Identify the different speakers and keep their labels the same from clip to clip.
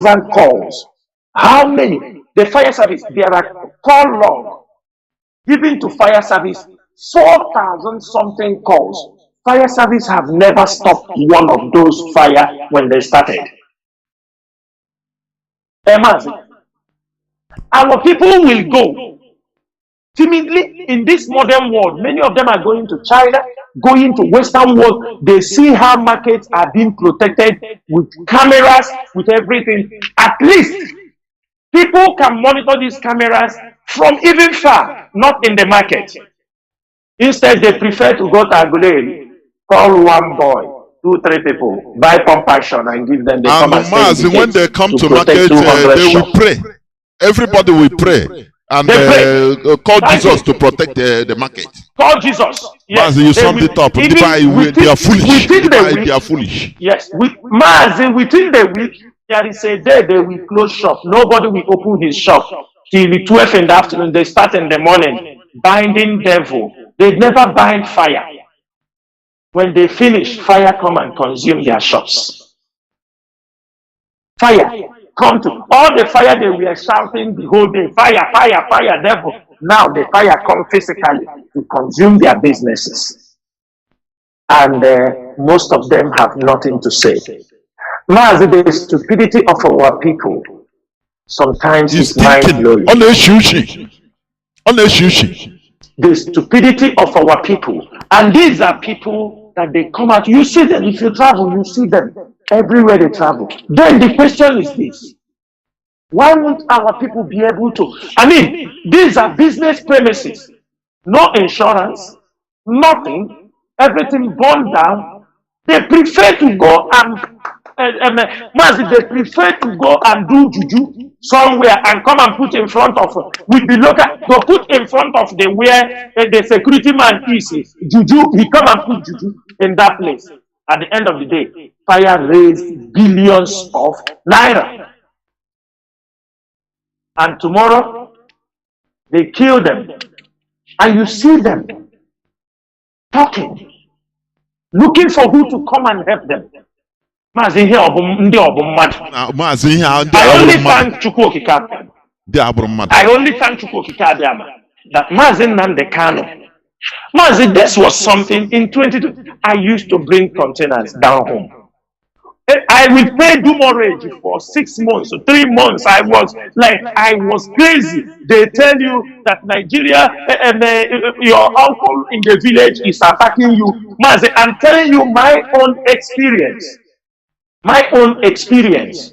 Speaker 1: calls. How many? The fire service, there are call log given to fire service, 4,000 something calls. Fire service have never stopped one of those fire when they started. Mazi, our people will go timidly in this modern world. Many of them are going to China, going to Western world. They see how markets are being protected with cameras, with everything. At least people can monitor these cameras from even far, not in the market. Instead, they prefer to go to Aguleri, call one boy, 2, 3 people, buy pump action and give them the
Speaker 2: and Mazi, when they come to market, they will pray. Everybody will pray and call Jesus to protect the market.
Speaker 1: Call Jesus.
Speaker 2: Yes. Mazi, you summed it up. They are foolish. They are foolish.
Speaker 1: Yes. Mazi, within the week, there is a day they will close shop. Nobody will open his shop till 12 in the afternoon. They start in the morning binding devil. They never bind fire. When they finish, fire come and consume their shops. Fire come to all the fire they were shouting the whole day. Fire, fire, fire, devil. Now the fire come physically to consume their businesses. And most of them have nothing to say. Mazi, the stupidity of our people sometimes is mind-blowing. The stupidity of our people. And these are people that they come out. You see them. If you travel, you see them everywhere they travel. Then the question is this. Why won't our people be able to? I mean, these are business premises. No insurance, nothing. Everything burned down. They prefer to go and they prefer to go and do juju somewhere and come and put in front of with the local. To put in front of the where the security man is juju. He come and put juju in that place. At the end of the day, fire raised billions of naira, and tomorrow they kill them, and you see them talking, looking for who to come and help them. I only thank Chukwu Okike that Mazi Nnamdi Kanu. Mazi, this was something in 22. I used to bring containers down home. I will pay demurrage for 6 months, 3 months. I was crazy. They tell you that Nigeria and your uncle in the village is attacking you. Mazi, I'm telling you my own experience. My own experience.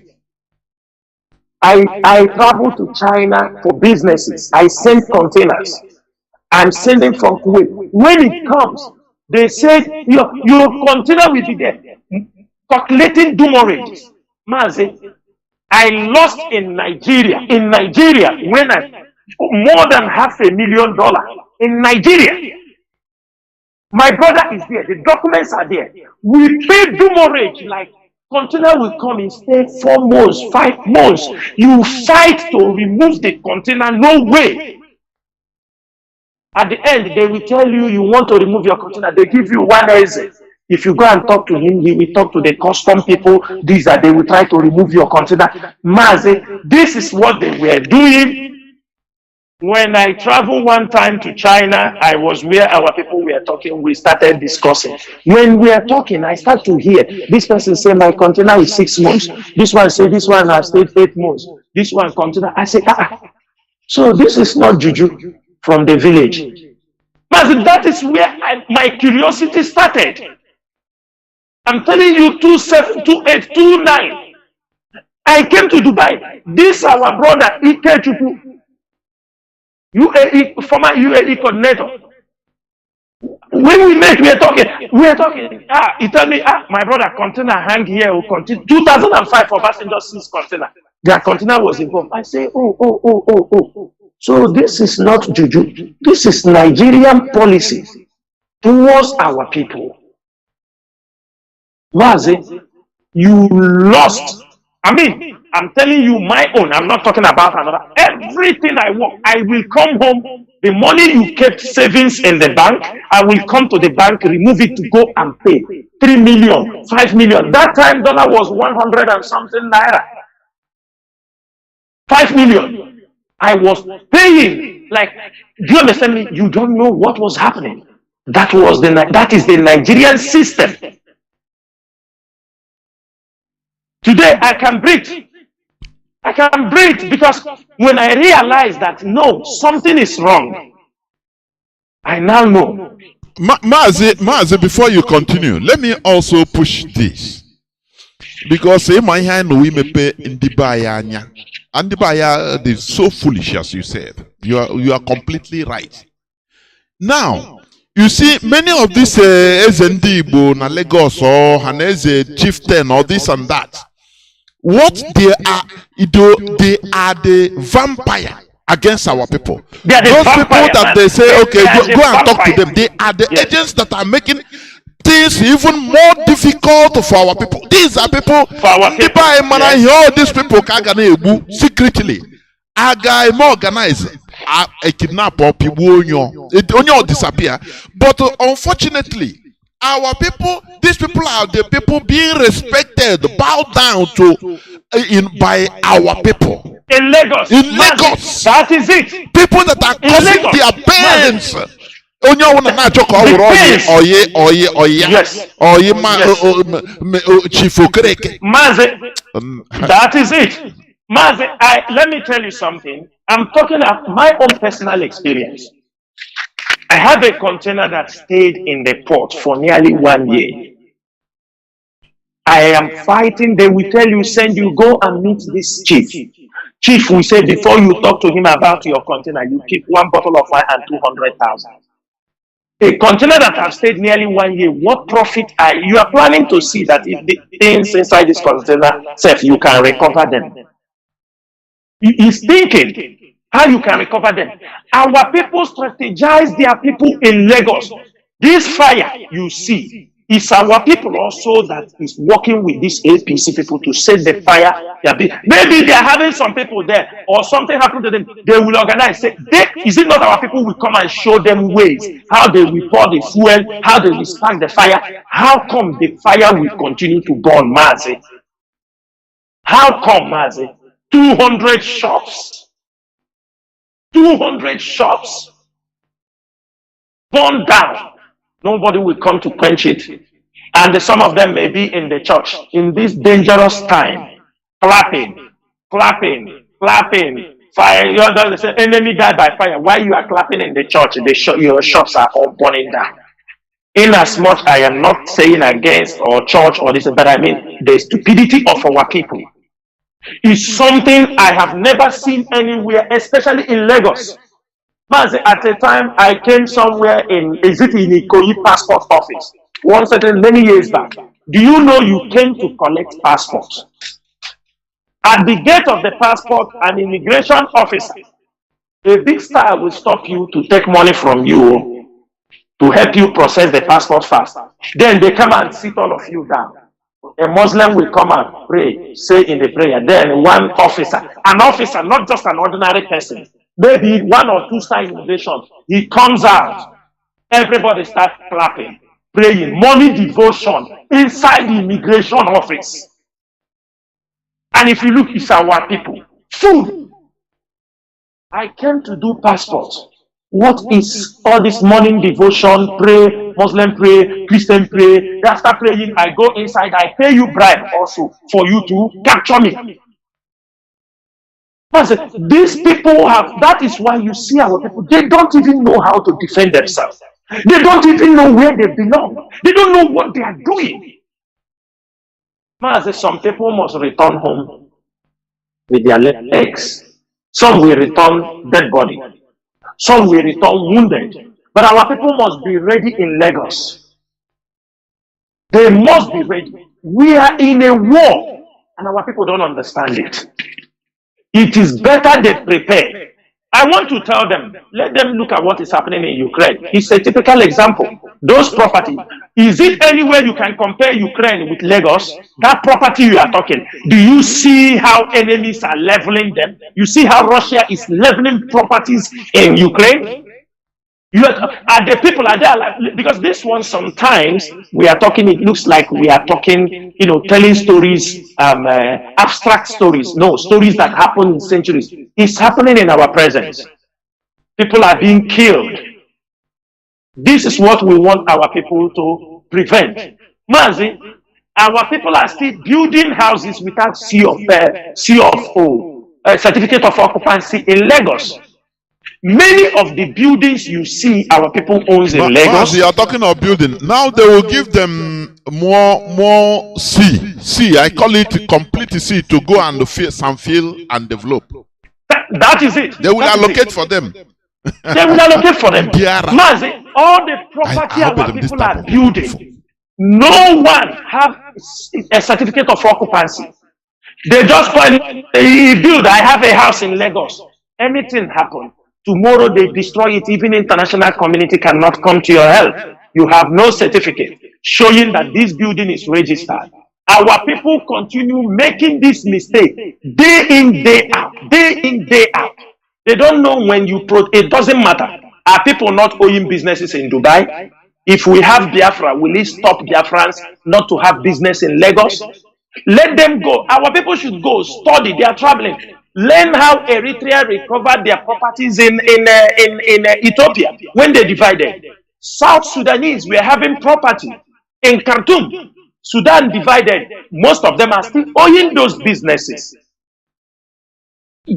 Speaker 1: I travel to China for businesses. I send containers. I'm sending from Kuwait. When it comes, they said your container will be there. Calculating demurrage. Mazi, I lost in Nigeria. In Nigeria, when more than $500,000 in Nigeria. My brother is there. The documents are there. We pay demurrage like. Container will come and stay 4 months, 5 months. You fight to remove the container, no way. At the end, they will tell you you want to remove your container. They give you one exit. If you go and talk to him, he will talk to the custom people. They will try to remove your container. Mazi, this is what they were doing. When I traveled one time to China, I was where our people were talking. We started discussing. When we are talking, I start to hear this person say my container is 6 months. This one say this one has stayed 8 months. This one container. I say, so this is not juju from the village. But that is where my curiosity started. I'm telling you, 27, 28, 29. I came to Dubai. This our brother Ike Chukwu. UAE, former UAE coordinator. When we met, we are talking. He told me, my brother, container hang here will continue. 2005 for passenger seats container. Their container was involved. I say, oh. So this is not juju. This is Nigerian policy towards our people. Mazi, you lost. I mean, I'm telling you my own. I'm not talking about another. Everything I want, I will come home. The money you kept savings in the bank, I will come to the bank, remove it to go and pay 3 million, 5 million. That time dollar was 100 and something naira. 5 million. I was paying. Like, do you understand me? You don't know what was happening. That is the Nigerian system. Today I can breathe. I can breathe because when I realize that no, something is wrong, I now know.
Speaker 2: Mazi, before you continue, let me also push this. Because my hand we may pay in the bayanya. And the baya is so foolish, as you said. You are completely right. Now, you see, many of these SND, na Lagos or Hanese chieftain or this and that, what they are the vampire against our people. Those people that they say, okay, go and talk to them. They are the agents that are making things even more difficult for our people. These are people. These people can secretly. More organized. A kidnap or people disappear. But unfortunately, our people, these people are the people being respected, bowed down to by our people.
Speaker 1: In Lagos.
Speaker 2: In Lagos.
Speaker 1: That is it.
Speaker 2: People that are causing their pains. Chief Okereke.
Speaker 1: Mazi, that is it. Mazi, let me tell you something. I'm talking about my own personal experience. I have a container that stayed in the port for nearly 1 year. I am fighting. They will tell you, send you, go and meet this chief. Chief will say, before you talk to him about your container, you keep 1 bottle of wine and 200,000. A container that has stayed nearly 1 year, what profit are you are planning to see that if the things inside this container safe, you can recover them? He's thinking how you can recover them. Our people strategize their people in Lagos. This fire you see is our people also that is working with these APC people to set the fire. Maybe they are having some people there or something happened to them. They will organize. Say, is it not our people will come and show them ways how they will pour the fuel, how they will spark the fire? How come the fire will continue to burn, Mazi? How come, Mazi? 200 shops. 200 shops burned down. Nobody will come to quench it. And some of them may be in the church in this dangerous time. Clapping. Fire. They say, enemy died by fire. Why you are clapping in the church? Your shops are all burning down. Inasmuch, I am not saying against or church or this, but I mean the stupidity of our people is something I have never seen anywhere, especially in Lagos. At a time I came somewhere in Ikoyi passport office once many years back. Do you know you came to collect passports? At the gate of the passport, an immigration officer, a big star will stop you to take money from you to help you process the passport fast. Then they come and sit all of you down. A Muslim will come and pray, say in the prayer. Then one officer, an officer, not just an ordinary person, maybe 1 or 2 star immigration, he comes out. Everybody starts clapping, praying, morning devotion inside the immigration office. And if you look, it's our people. Food. I came to do passports. What is all this morning devotion, pray, Muslim pray, Christian pray? After praying, I go inside, I pay you bribe also for you to capture me. These people have, that is why you see our people, they don't even know how to defend themselves. They don't even know where they belong. They don't know what they are doing. Some people must return home with their legs. Some will return dead body. Some will return wounded. But our people must be ready in Lagos. They must be ready. We are in a war, and our people don't understand it. It is better they prepare. I want to tell them, let them look at what is happening in Ukraine. It's a typical example. Those properties, is it anywhere you can compare Ukraine with Lagos? That property you are talking, do you see how enemies are leveling them? You see how Russia is leveling properties in Ukraine? Are the people are there like, because this one sometimes we are talking. It looks like we are talking, telling stories, abstract stories. No, stories that happen in centuries. It's happening in our presence. People are being killed. This is what we want our people to prevent. Mazi, our people are still building houses without certificate of occupancy in Lagos. Many of the buildings you see our people owns in Lagos.
Speaker 2: Mazi, you are talking of building. Now they will give them more C. I call it complete C to go and fill and develop.
Speaker 1: That is it.
Speaker 2: They will allocate for them.
Speaker 1: They will allocate for them. Mazi, all the property our people are building, no one have a certificate of occupancy. They just build. I have a house in Lagos. Anything happen, tomorrow they destroy it. Even international community cannot come to your help. You have no certificate showing that this building is registered. Our people continue making this mistake day in, day out, day in, day out. They don't know when it doesn't matter. Are people not owning businesses in Dubai? If we have Biafra, will it stop Biafrans not to have business in Lagos? Let them go. Our people should go study. They are traveling. Learn how Eritrea recovered their properties in Ethiopia when they divided. South Sudanese were having property in Khartoum. Sudan divided. Most of them are still owning those businesses.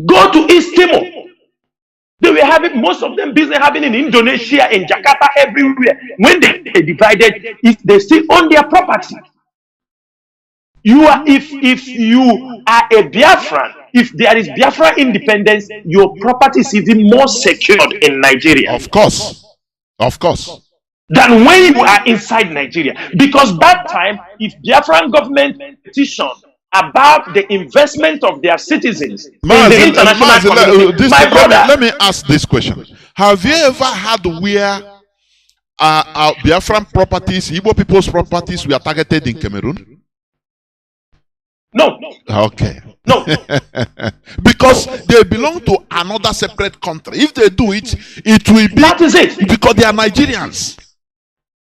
Speaker 1: Go to East Timor. They were having most of them business having in Indonesia, in Jakarta, everywhere. When they divided, they still own their property. If you are a Biafran, if there is Biafra independence, your property is even more secured in Nigeria.
Speaker 2: Of course.
Speaker 1: Than when you are inside Nigeria. Because that time, if Biafran government petition about the investment of their citizens in the international community, my brother,
Speaker 2: let me ask this question. Have you ever had where Biafran properties, Igbo people's properties were targeted in Cameroon?
Speaker 1: No.
Speaker 2: Okay.
Speaker 1: No.
Speaker 2: Because they belong to another separate country. If they do it, it will be.
Speaker 1: That is it.
Speaker 2: Because they are Nigerians.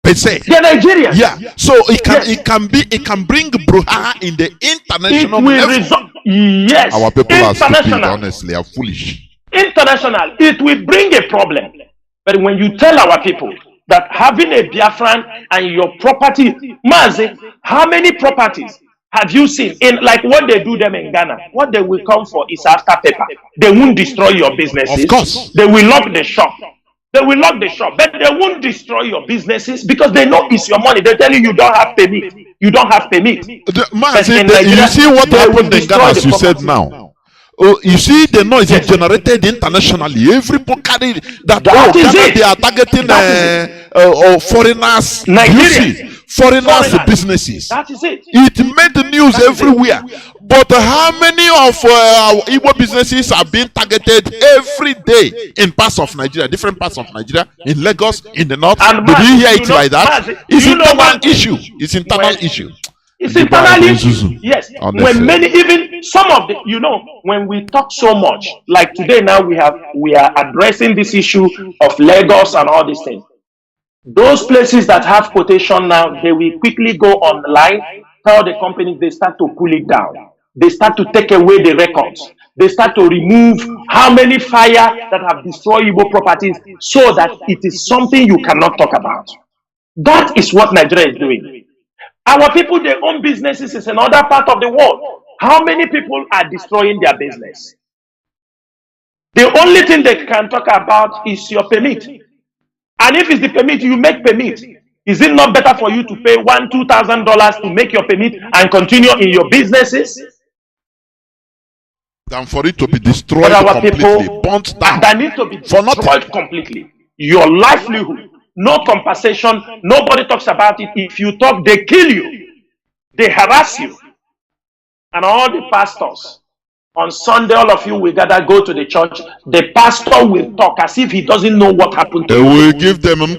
Speaker 2: They say.
Speaker 1: They are Nigerians.
Speaker 2: Yeah. So it can bring brouhaha in the international level.
Speaker 1: Yes.
Speaker 2: Our people are stupid, honestly, are foolish.
Speaker 1: International, it will bring a problem. But when you tell our people that having a Biafran and your property, Mazi, how many properties have you seen in like what they do them in Ghana? What they will come for is after paper. They won't destroy your businesses.
Speaker 2: Of course.
Speaker 1: They will lock the shop. They will lock the shop, but they won't destroy your businesses because they know it's your money. They tell you don't have permit. You don't have permit.
Speaker 2: You see what happened in Ghana, as you said now. Oh, you see the noise is generated internationally. Everybody carry that. Ghana, they are targeting foreigners.
Speaker 1: Nigeria.
Speaker 2: Foreigners businesses.
Speaker 1: That is it.
Speaker 2: It made the news everywhere. But how many of our Igbo businesses are being targeted every day in parts of Nigeria, different parts of Nigeria, in Lagos, in the north?
Speaker 1: And
Speaker 2: did you hear it like that? It's internal issue. It's internal issue.
Speaker 1: It's internal issue. Yes. When many, even some of the, when we talk so much, like today now we are addressing this issue of Lagos and all these things. Those places that have quotation now, they will quickly go online, tell the companies they start to pull it down. They start to take away the records. They start to remove how many fire that have destroyed Igbo properties so that it is something you cannot talk about. That is what Nigeria is doing. Our people, they own businesses in another part of the world. How many people are destroying their business? The only thing they can talk about is your permit. And if it's the permit, you make permit. Is it not better for you to pay $1,000-$2,000 to make your permit and continue in your businesses?
Speaker 2: Than for it to be destroyed completely, burnt down.
Speaker 1: That need to be destroyed completely. Your livelihood, no compensation, nobody talks about it. If you talk, they kill you. They harass you. And all the pastors, on Sunday, all of you will gather, go to the church. The pastor will talk as if he doesn't know what happened to
Speaker 2: you.
Speaker 1: They
Speaker 2: will give them they will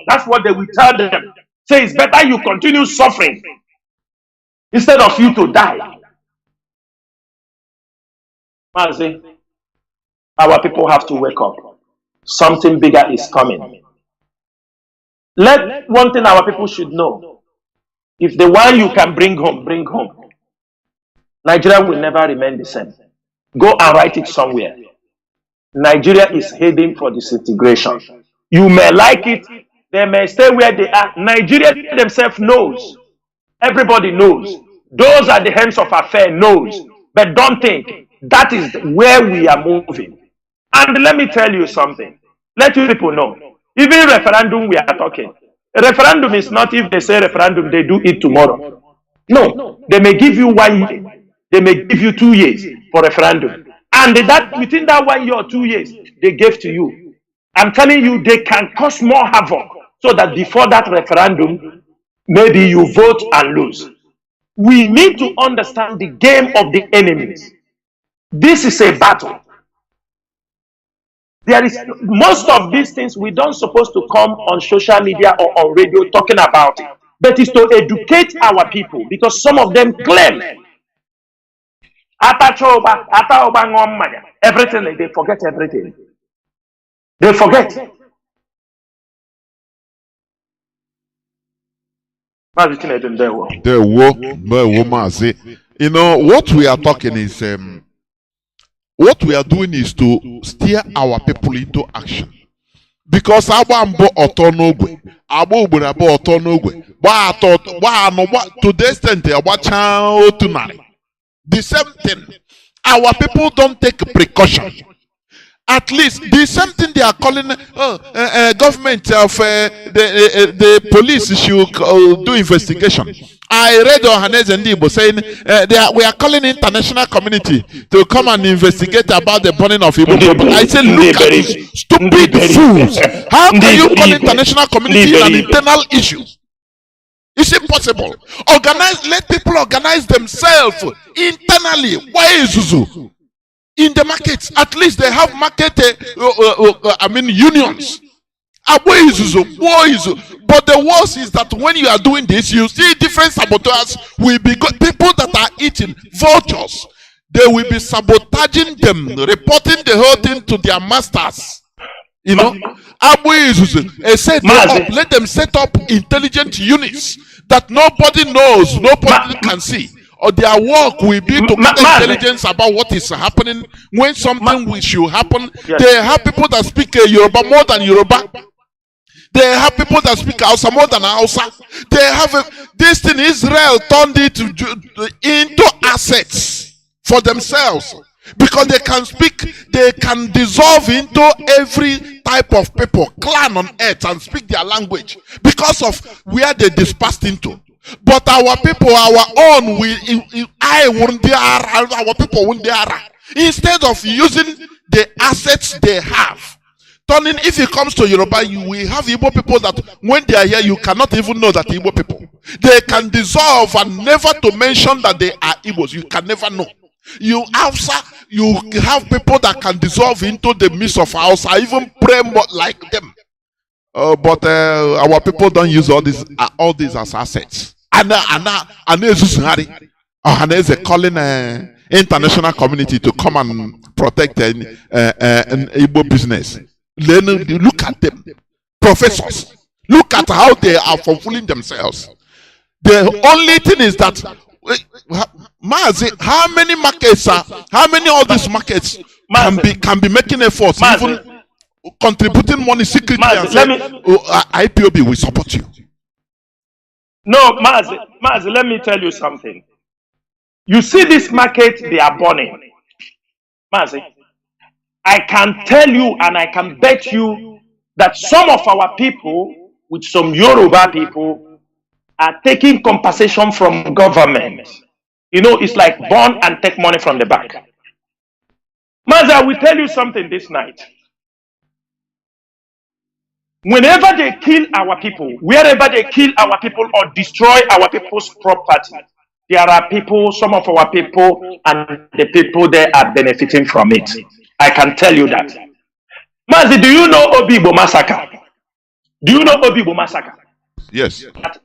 Speaker 1: that's what they will tell them. Say it's better you continue suffering instead of you to die. Mazi, our people have to wake up. Something bigger is coming. Let one thing our people should know. If the one you can bring home, bring home. Nigeria will never remain the same. Go and write it somewhere. Nigeria is heading for disintegration. You may like it, they may stay where they are. Nigeria themselves knows. Everybody knows. Those at the hands of affair knows. But don't think that is where we are moving. And let me tell you something. Let you people know. Even referendum we are talking. A referendum is not if they say referendum, they do it tomorrow. No. They may give you 1 year. They may give you 2 years for referendum. And that within that 1 year or 2 years, they gave to you. I'm telling you, they can cause more havoc so that before that referendum, maybe you vote and lose. We need to understand the game of the enemies. This is a battle. There is most of these things we don't supposed to come on social media or on radio talking about it, but it's to educate our people because some of them claim everything, they forget everything. They forget.
Speaker 2: You know, what we are talking is, what we are doing is to steer our people into action. Because to the extent the same thing, our people don't take precaution. At least the same thing they are calling government of the police should do investigation. I read on Hanez and Dibo saying we are calling international community to come and investigate about the burning of Igbo people. I said, look at these stupid fools. How can you call international community an internal issue? Is it possible? Let people organize themselves internally. Why is Zuzu? In the markets, at least they have market, unions. But the worst is that when you are doing this, you see different saboteurs will be people that are eating vultures. They will be sabotaging them, reporting the whole thing to their masters. You know, let them set up intelligent units that nobody knows, nobody can see. Or their work will be to get intelligence about what is happening when something should happen. Yes. They have people that speak Yoruba more than Yoruba. They have people that speak Hausa more than Hausa. They have this thing. Israel turned it into assets for themselves because they can speak. They can dissolve into every type of people, clan on earth, and speak their language because of where they dispersed into. But our people, our own, our people won't dare. Instead of using the assets they have, turning, if it comes to Yoruba, you will have Igbo people that when they are here, you cannot even know that Igbo people. They can dissolve and never to mention that they are Igbos. You can never know. You have people that can dissolve into the midst of Hausa, even pray more like them. But our people don't use all these as assets. And is calling international community to come and protect an Igbo business. Look at them, professors. Look at how they are fulfilling themselves. The only thing is that Mazi, how many markets how many of these markets can be making efforts, even contributing money secretly and say, IPOB will support you.
Speaker 1: No, Mazi, let me tell you something. You see this market, they are burning. Mazi, I can tell you and I can bet you that some of our people, with some Yoruba people, are taking compensation from government. You know, it's like burn and take money from the bank. Mazi, I will tell you something this night. Whenever they kill our people, wherever they kill our people or destroy our people's property, there are people, some of our people, and the people there are benefiting from it. I can tell you that. Mazi, do you know Obibo massacre? Do you know Obibo massacre?
Speaker 2: Yes.
Speaker 1: That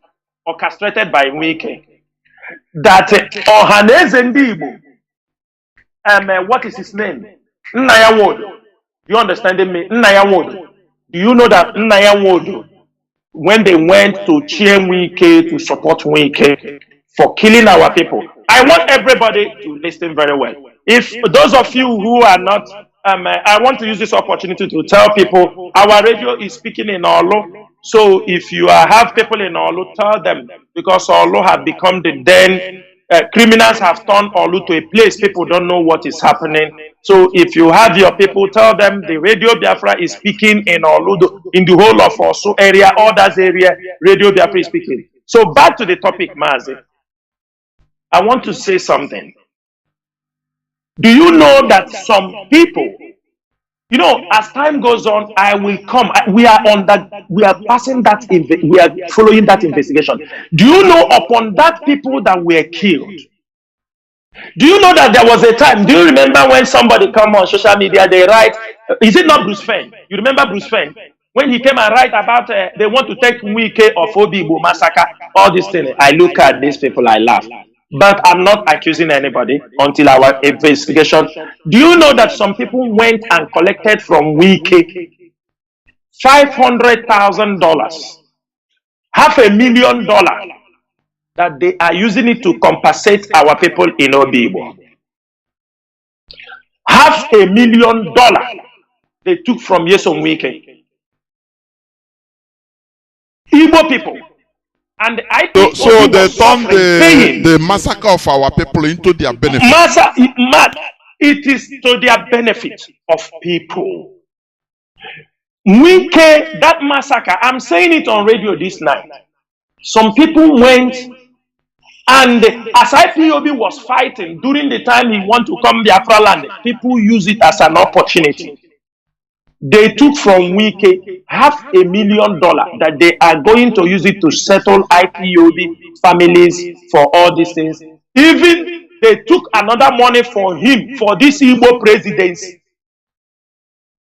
Speaker 1: orchestrated by Wike. That Ohaneze Ndibo what is his name? Nnaya Wood. You understanding me? Nnaya Wood. Do you know that Nnaya Wood, when they went to cheer Wike to support Wike for killing our people? I want everybody to listen very well. If those of you who are not, I want to use this opportunity to tell people our radio is speaking in Olo. So if you have people in Olo, tell them, because Olo have become the den. Criminals have turned Olu to a place people don't know what is happening. So if you have your people, tell them the Radio Biafra is speaking in Olu, in the whole of Osu area, others area, Radio Biafra is speaking. So back to the topic, Mazi. I want to say something. Do you know that some people, you know, as time goes on, I will come. We are on that. We are passing that. We are following that investigation. Do you know upon that people that were killed? Do you know that there was a time? Do you remember when somebody come on social media? They write, is it not Bruce Fenn? You remember Bruce Fenn when he came and write about they want to take Wike of Obibo massacre, all these things. I look at these people, I laugh. But I'm not accusing anybody until our investigation. Do you know that some people went and collected from Wike $500,000, $500,000, that they are using it to compensate our people in Obibo? $500,000 they took from Yeson Wike. Igbo people. And
Speaker 2: so they turned the massacre of our people into their benefit.
Speaker 1: It is to their benefit of people. Wike, that massacre, I'm saying it on radio this night. Some people went, and as IPOB was fighting during the time he wanted to come Biafra land, people use it as an opportunity. They took from Wike $500,000 that they are going to use it to settle IPOB families for all these things. Even they took another money for him for this Igbo presidency.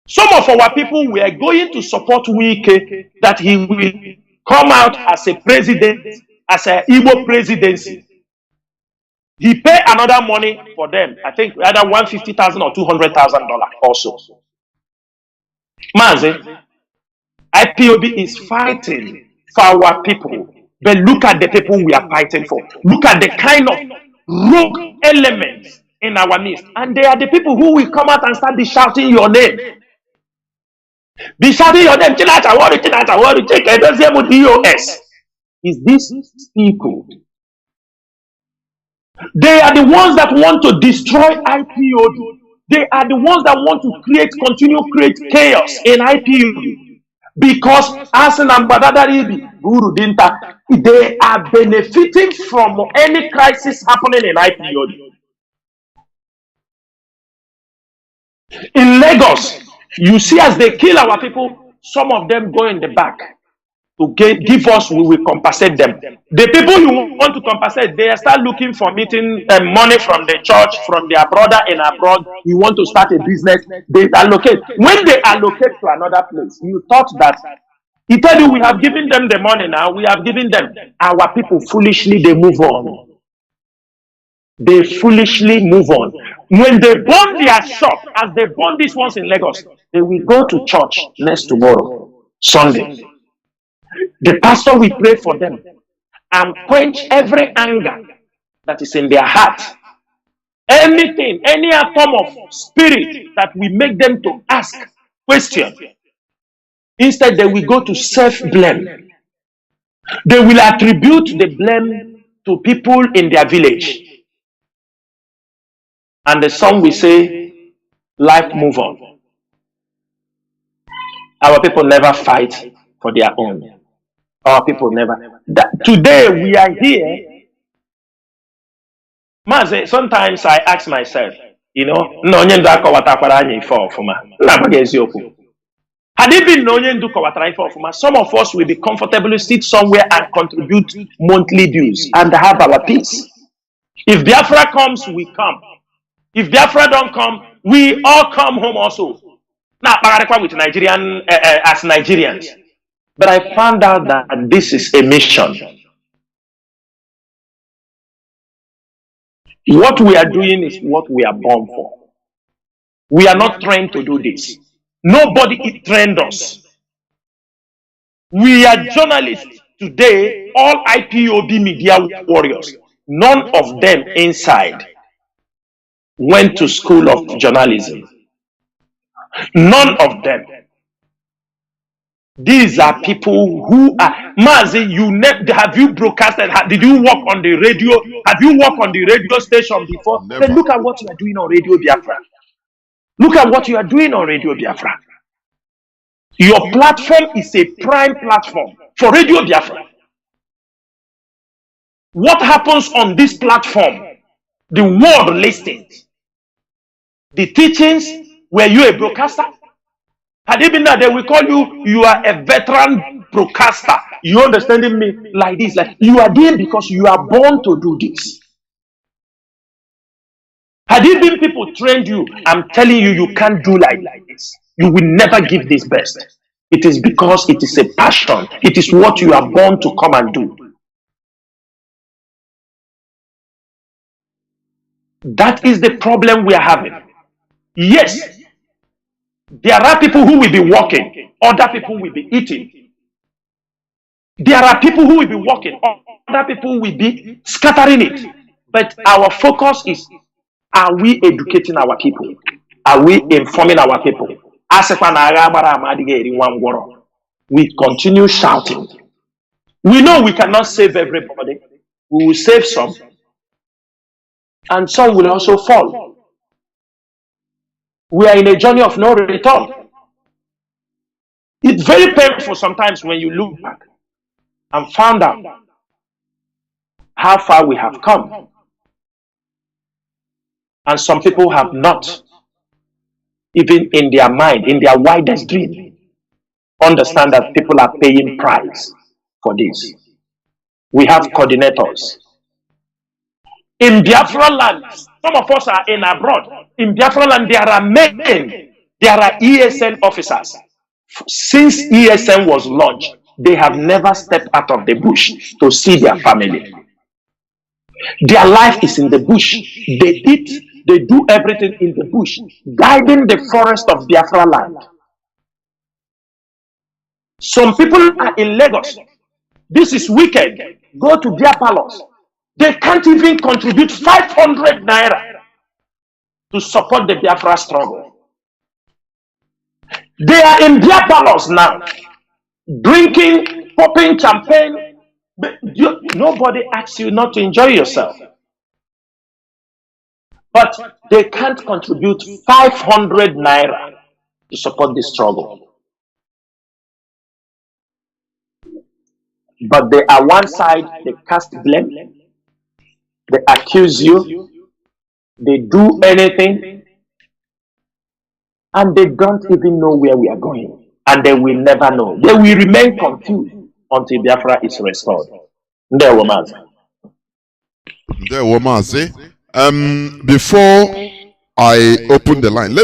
Speaker 1: Some of our people were going to support Wike that he will come out as a president, as an Igbo presidency. He paid another money for them. I think either $150,000 or $200,000 also. Mazi, IPOB is fighting for our people. But look at the people we are fighting for. Look at the kind of rogue elements in our midst. And they are the people who will come out and start be shouting your name. Be shouting your name. Is this people? They are the ones that want to destroy IPOB. They are the ones that want to continue create chaos in IPOB. Because as an Guru Dinta, they are benefiting from any crisis happening in IPOB. In Lagos, you see as they kill our people, some of them go in the back to give us, we will compensate them. The people you want to compensate, they start looking for meeting money from the church, from their brother in abroad. You want to start a business, they allocate. When they allocate to another place, you thought that, he tell you we have given them the money now, we have given them. Our people foolishly, they move on. They foolishly move on. When they burn their shop, as they burn these ones in Lagos, they will go to church next tomorrow, Sunday. The pastor will pray for them and quench every anger that is in their heart. Anything, any form of spirit that will make them to ask questions. Instead, they will go to self-blame. They will attribute the blame to people in their village. And the song will say, life move on. Our people never fight for their own. Our people never. Today we are here. Mazi, sometimes I ask myself, you know, had it been some of us will be comfortably sit somewhere and contribute monthly dues and have our peace. If Biafra comes, we come. If Biafra don't come, we all come home also. Now, with Nigerian as Nigerians. But I found out that this is a mission. What we are doing is what we are born for. We are not trained to do this. Nobody trained us. We are journalists today, all IPOB media warriors. None of them inside went to school of journalism. None of them. These are people who are Mazi. Have you broadcasted? Did you work on the radio? Have you worked on the radio station before?
Speaker 2: Never.
Speaker 1: Then look at what you are doing on Radio Biafra. Look at what you are doing on Radio Biafra. Your platform is a prime platform for Radio Biafra. What happens on this platform? The world listens. The teachings. Were you a broadcaster? Had it been that they will call you are a veteran broadcaster. You understanding me like this? Like you are there because you are born to do this. Had it been people trained you, I'm telling you, you can't do like this. You will never give this best. It is because it is a passion. It is what you are born to come and do. That is the problem we are having. Yes, there are people who will be working, other people will be eating. There are people who will be working, other people will be scattering it. But our focus is, are we educating our people? Are we informing our people? We continue shouting. We know we cannot save everybody. We will save some. And some will also fall. We are in a journey of no return. It's very painful sometimes when you look back and found out how far we have come. And some people have not, even in their mind, in their widest dream, understand that people are paying price for this. We have coordinators. In Biafra land, some of us are in abroad. In Biafra land, there are men, there are ESN officers. Since ESN was launched, they have never stepped out of the bush to see their family. Their life is in the bush. They eat, they do everything in the bush, guiding the forest of Biafra land. Some people are in Lagos. This is wicked. Go to their palace. They can't even contribute 500 naira to support the Biafra struggle. They are in their palace now, drinking, popping champagne. But nobody asks you not to enjoy yourself. But they can't contribute 500 naira to support this struggle. But they are one side, they cast blame, they accuse you, they do anything, and they don't even know where we are going. And they will never know. They will remain confused until Biafra is restored. There were Mazi.
Speaker 2: Before I open the line,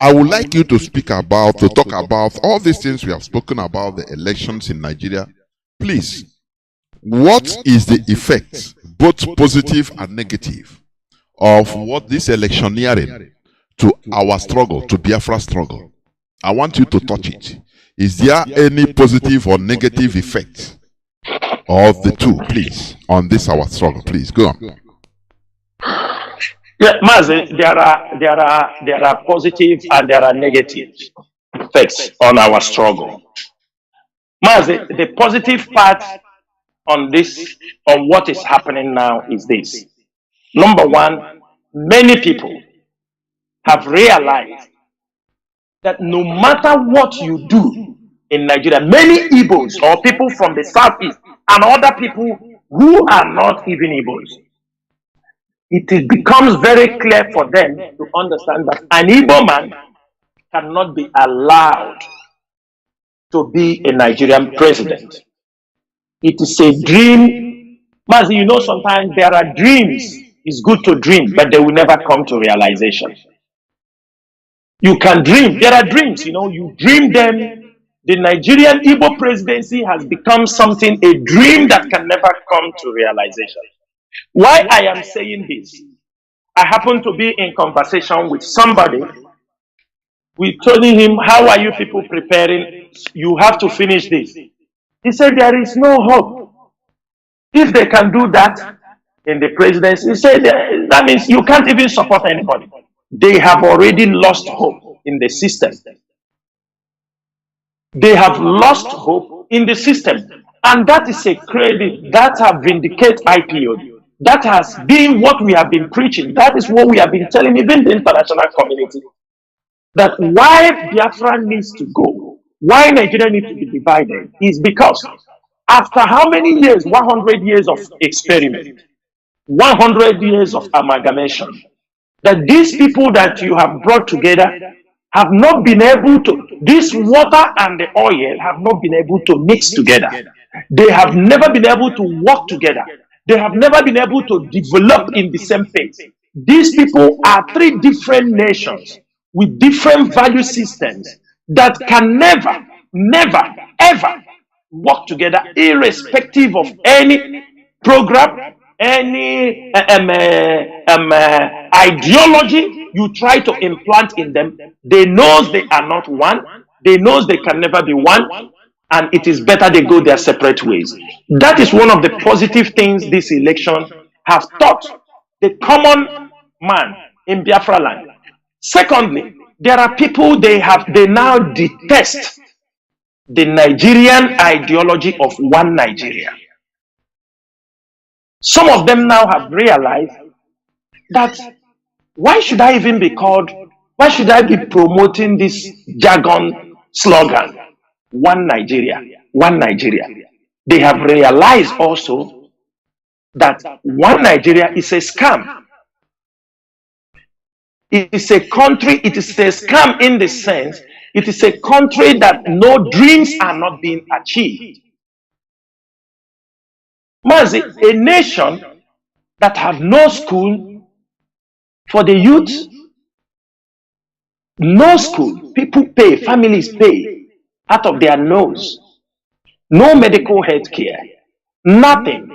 Speaker 2: I would like you to talk about all these things we have spoken about, the elections in Nigeria. Please, what is the effect, both positive and negative, of what this electioneering to our struggle, to Biafra struggle? I want you to touch it. Is there any positive or negative effect of the two, please, on this our struggle? Please go on.
Speaker 1: Yeah, Mazi, there are positive and there are negative effects on our struggle. Mazi, the positive part on this, on what is happening now, is this. Number one, many people have realized that no matter what you do in Nigeria, many Igbos or people from the southeast and other people who are not even Igbos, it becomes very clear for them to understand that an Igbo man cannot be allowed to be a Nigerian president. It is a dream. Mazi, you know, sometimes there are dreams. It's good to dream, but they will never come to realization. You can dream. There are dreams, you know, you dream them. The Nigerian Igbo presidency has become something, a dream that can never come to realization. Why I am saying this? I happen to be in conversation with somebody. We told him, how are you people preparing? You have to finish this. He said, there is no hope. If they can do that in the presidency, he said, that means you can't even support anybody. They have already lost hope in the system. They have lost hope in the system. And that is a credit that have vindicated IPO. That has been what we have been preaching. That is what we have been telling even the international community. That why Biafra needs to go, why Nigeria needs to be divided, is because after how many years? 100 years of experiment, 100 years of amalgamation, that these people that you have brought together have not been able to, this water and the oil have not been able to mix together. They have never been able to work together. They have never been able to develop in the same pace. These people are three different nations with different value systems that can never, never, ever work together, irrespective of any program, any ideology you try to implant in them. They know they are not one. They know they can never be one, and it is better they go their separate ways. That is one of the positive things this election has taught the common man in Biafra land. Secondly, there are people they now detest the Nigerian ideology of one Nigeria. Some of them now have realized that why should I even be called, why should I be promoting this jargon slogan, one Nigeria, one Nigeria. They have realized also that one Nigeria is a scam. It is a country, it is a scam in the sense, it is a country that no dreams are not being achieved. Mazi, a nation that have no school for the youth, no school, people pay, families pay out of their nose, no medical health care, nothing,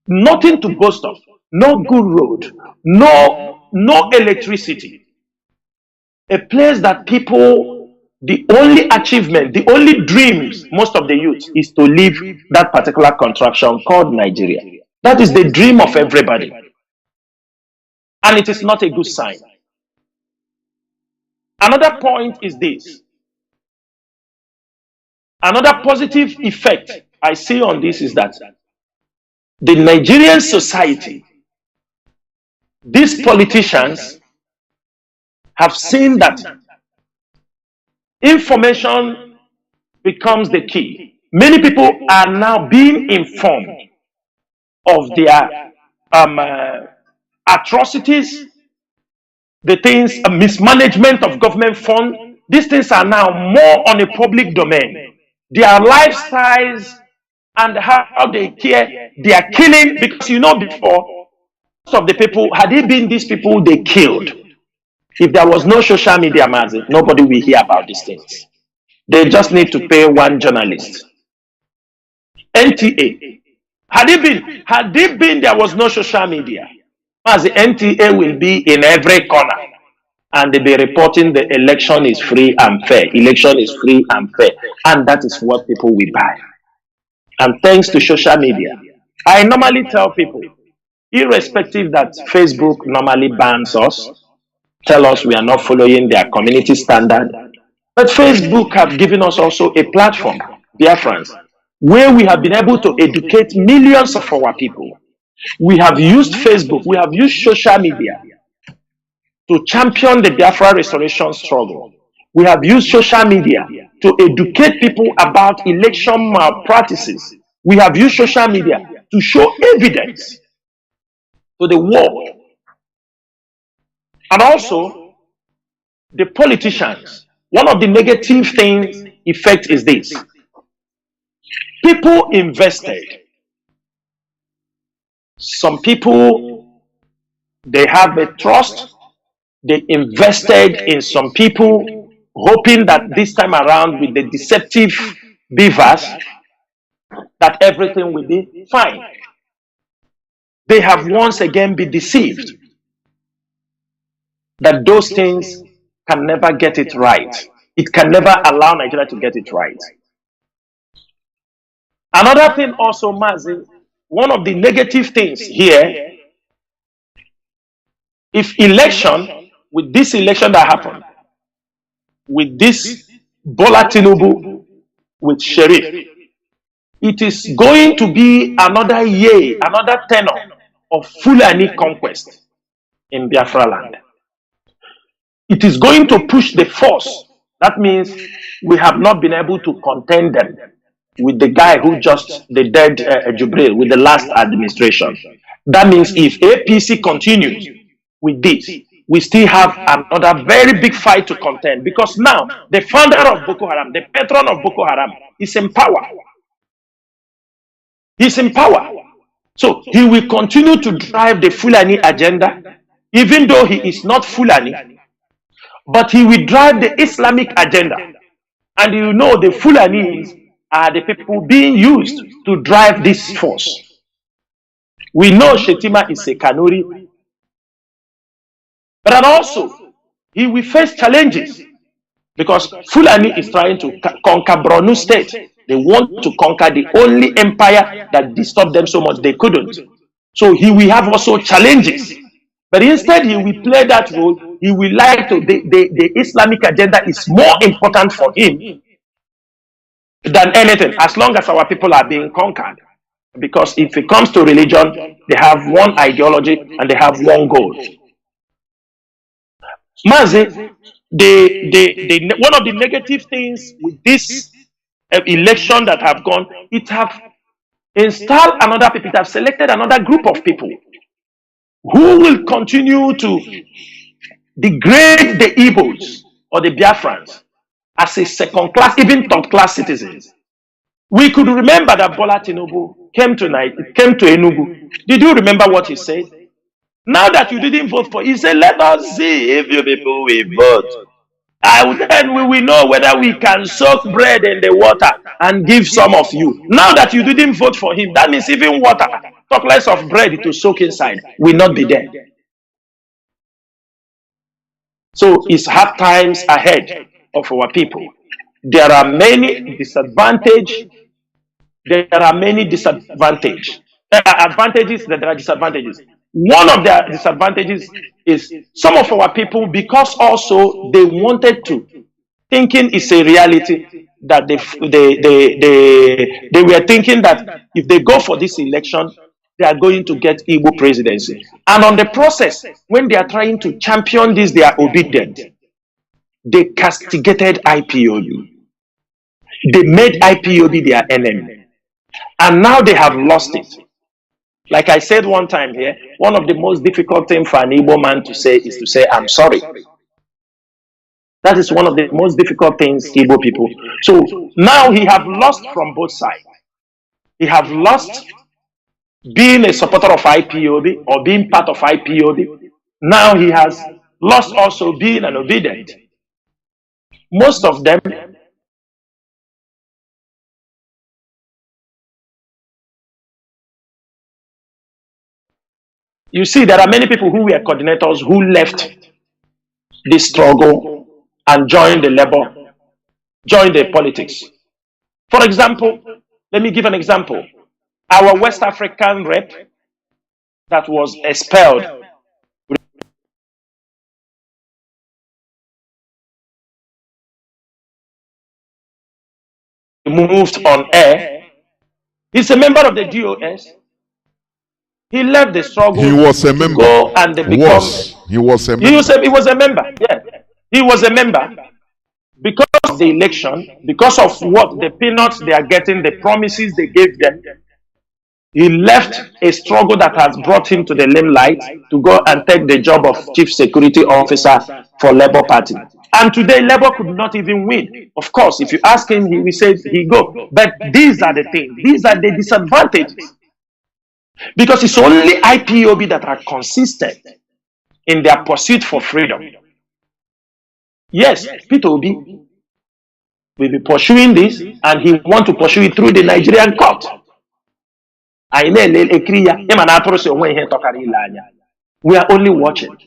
Speaker 1: nothing to boast of, no good road, no electricity. A place that people, the only achievement, the only dreams most of the youth is to leave that particular contraction called Nigeria. That is the dream of everybody. And it is not a good sign. Another point is this. Another positive effect I see on this is that the Nigerian society, these politicians have seen that information becomes the key. Many people are now being informed of their atrocities, the things, mismanagement of government funds. These things are now more on a public domain. Their lifestyles and how they care, they are killing, because before, most of the people, had it been these people they killed, if there was no social media, Mazi, nobody will hear about these things. They just need to pay one journalist. NTA. Had it been there was no social media, Mazi, NTA will be in every corner. And they'll be reporting the election is free and fair. Election is free and fair. And that is what people will buy. And thanks to social media, I normally tell people, irrespective that Facebook normally bans us, tell us we are not following their community standard, but Facebook have given us also a platform, Biafrans, where we have been able to educate millions of our people. We have used Facebook, we have used social media to champion the Biafra restoration struggle. We have used social media to educate people about election malpractices. We have used social media to show evidence to the world. And also, the politicians, one of the negative things, effect is this. People invested. Some people, they have a trust. They invested in some people, hoping that this time around with the deceptive beavers, that everything will be fine. they have once again been deceived that those things can never get it right. It can never allow Nigeria to get it right. Another thing also, Mazi, one of the negative things here, if election, with this election that happened, with this Bola Tinubu, with Sheriff, it is going to be another year, another tenor of Fulani conquest in Biafra land. It is going to push the force. That means we have not been able to contend them with the guy who just, the dead Jubril, with the last administration. That means if APC continues with this, we still have another very big fight to contend, because now the founder of Boko Haram, the patron of Boko Haram, is in power. He's in power. So he will continue to drive the Fulani agenda, even though he is not Fulani, but he will drive the Islamic agenda. And you know the Fulanis are the people being used to drive this force. We know Shetima is a Kanuri, but also he will face challenges, because Fulani is trying to conquer Borno State. They want to conquer the only empire that disturbed them so much they couldn't. So he will have also challenges. But instead, he will play that role. He will like to, the Islamic agenda is more important for him than anything, as long as our people are being conquered. Because if it comes to religion, they have one ideology and they have one goal. Mazi, one of the negative things with this election that have gone, it have installed another people, it have selected another group of people who will continue to degrade the Igbos or the Biafrans as a second class, even third class citizens. We could remember that Bola Tinubu came to Enugu. Did you remember what he said? Now that you didn't vote for, he said, let us see if you people will vote. Then we will know whether we can soak bread in the water and give some of you. Now that you didn't vote for him, that means even water, talk less of bread to soak inside, will not be there. So it's hard times ahead of our people. There are many disadvantages. There are many disadvantages. There are advantages, there are disadvantages. One of the disadvantages is some of our people, because also they wanted to, thinking it's a reality, that they were thinking that if they go for this election, they are going to get Igbo presidency. And on the process, when they are trying to champion this, they are obedient. They castigated IPOB. They made IPOB their enemy. And now they have lost it. Like I said one time here, one of the most difficult things for an Igbo man to say is to say, I'm sorry. That is one of the most difficult things, Igbo people. So now he have lost from both sides. He have lost being a supporter of IPOB or being part of IPOB. Now he has lost also being an obedient. Most of them, you see, there are many people who were coordinators who left this struggle and joined the labor, joined the politics. For example, let me give an example. Our West African rep that was expelled, moved on air, he's a member of the DOS. He left the struggle.
Speaker 2: He was a member.
Speaker 1: Go and they become,
Speaker 2: He was a member.
Speaker 1: He was a member. Yeah, he was a member. Because of the election, because of what the peanuts they are getting, the promises they gave them, he left a struggle that has brought him to the limelight to go and take the job of chief security officer for Labour Party. And today, Labour could not even win. Of course, if you ask him, he will say he go. But these are the things. These are the disadvantages. Because it's only IPOB that are consistent in their pursuit for freedom. Yes, Peter Obi will be pursuing this, and he wants to pursue it through the Nigerian court. We are only watching.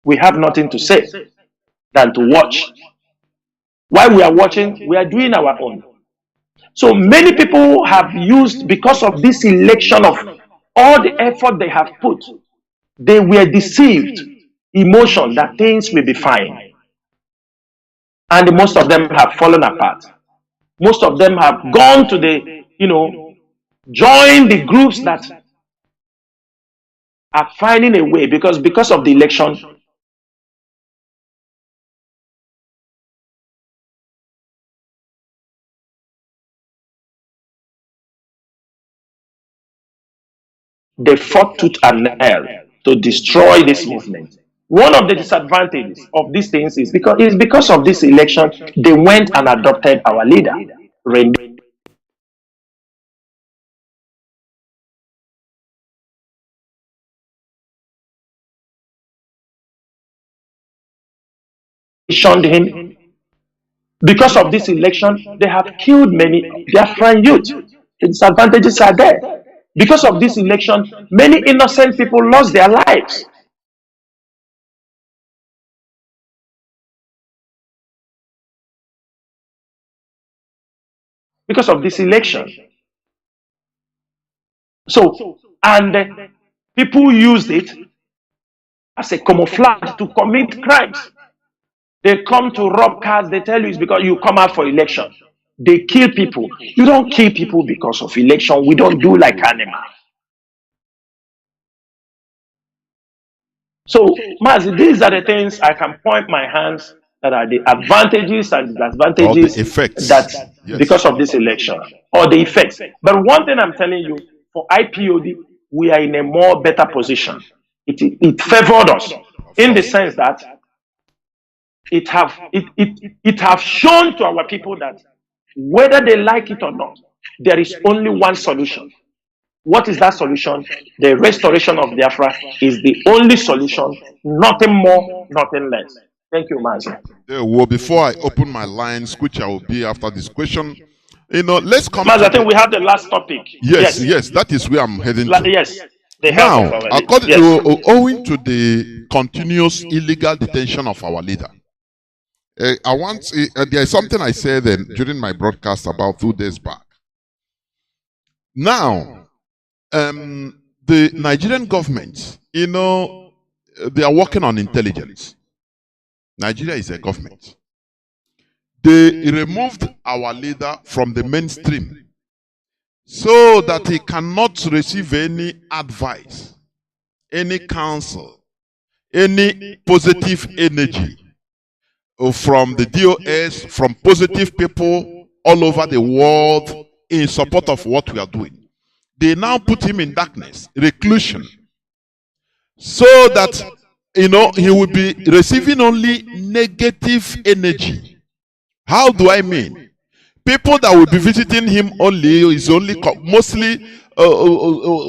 Speaker 1: We have nothing to say than to watch. While we are watching, we are doing our own. So many people have used, because of this election, of all the effort they have put, they were deceived, emotion that things will be fine. And most of them have fallen apart. Most of them have gone to the, join the groups that are finding a way, because of the election, they fought tooth and nail to destroy this movement. One of the disadvantages of these things is because of this election, they went and adopted our leader, shunned him. Because of this election, they have killed many Biafran youth. The disadvantages are there. Because of this election, many innocent people lost their lives. Because of this election. So, and people used it as a camouflage to commit crimes. They come to rob cars, they tell you it's because you come out for election. They kill people. You don't kill people because of election. We don't do like animals. So, Mazi, these are the things I can point my hands that are the advantages and disadvantages,
Speaker 2: the effects,
Speaker 1: that
Speaker 2: yes,
Speaker 1: because of this election, or the effects. But one thing I'm telling you, for IPOD, we are in a more better position. It favored us in the sense that it have shown to our people that whether they like it or not, there is only one solution. What is that solution? The restoration of Biafra is the only solution, nothing more, nothing less. Thank you, Mazi.
Speaker 2: Well, before I open my lines, which I will be after this question, let's come
Speaker 1: Mazi, I think we have the last topic.
Speaker 2: Yes, that is where I'm heading to.
Speaker 1: Yes.
Speaker 2: Now, owing to the continuous illegal detention of our leader, there is something I said during my broadcast about 2 days back. Now, the Nigerian government, they are working on intelligence. Nigeria is a government. They removed our leader from the mainstream so that he cannot receive any advice, any counsel, any positive energy from the DOS, from positive people all over the world in support of what we are doing. They now put him in darkness, reclusion, so that he will be receiving only negative energy. How do I mean? People that will be visiting him mostly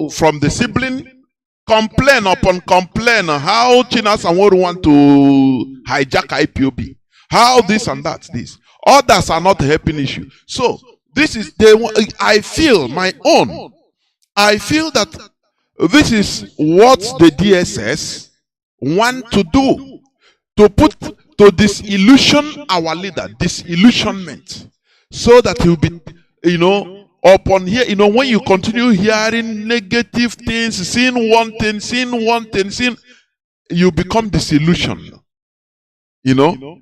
Speaker 2: from the sibling, complain upon complain how Chinas and Woru want to hijack IPOB, how this and that, this. Others are not helping issue. So this is I feel that this is what the DSS want to do, to disillusion our leader, disillusionment, so that he'll be, upon here, when you continue hearing negative things, seeing one thing, you become disillusioned,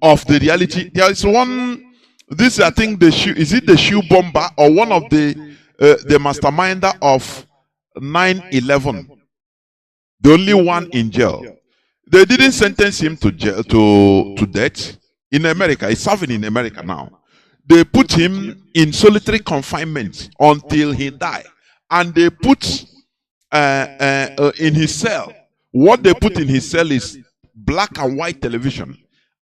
Speaker 2: of the reality. There is one, this I think is it the shoe bomber or one of the masterminder of 9/11, the only one in jail. They didn't sentence him to jail, to death in America. He's serving in America now. They put him in solitary confinement until he died, and they put in his cell. What they put in his cell is black and white television.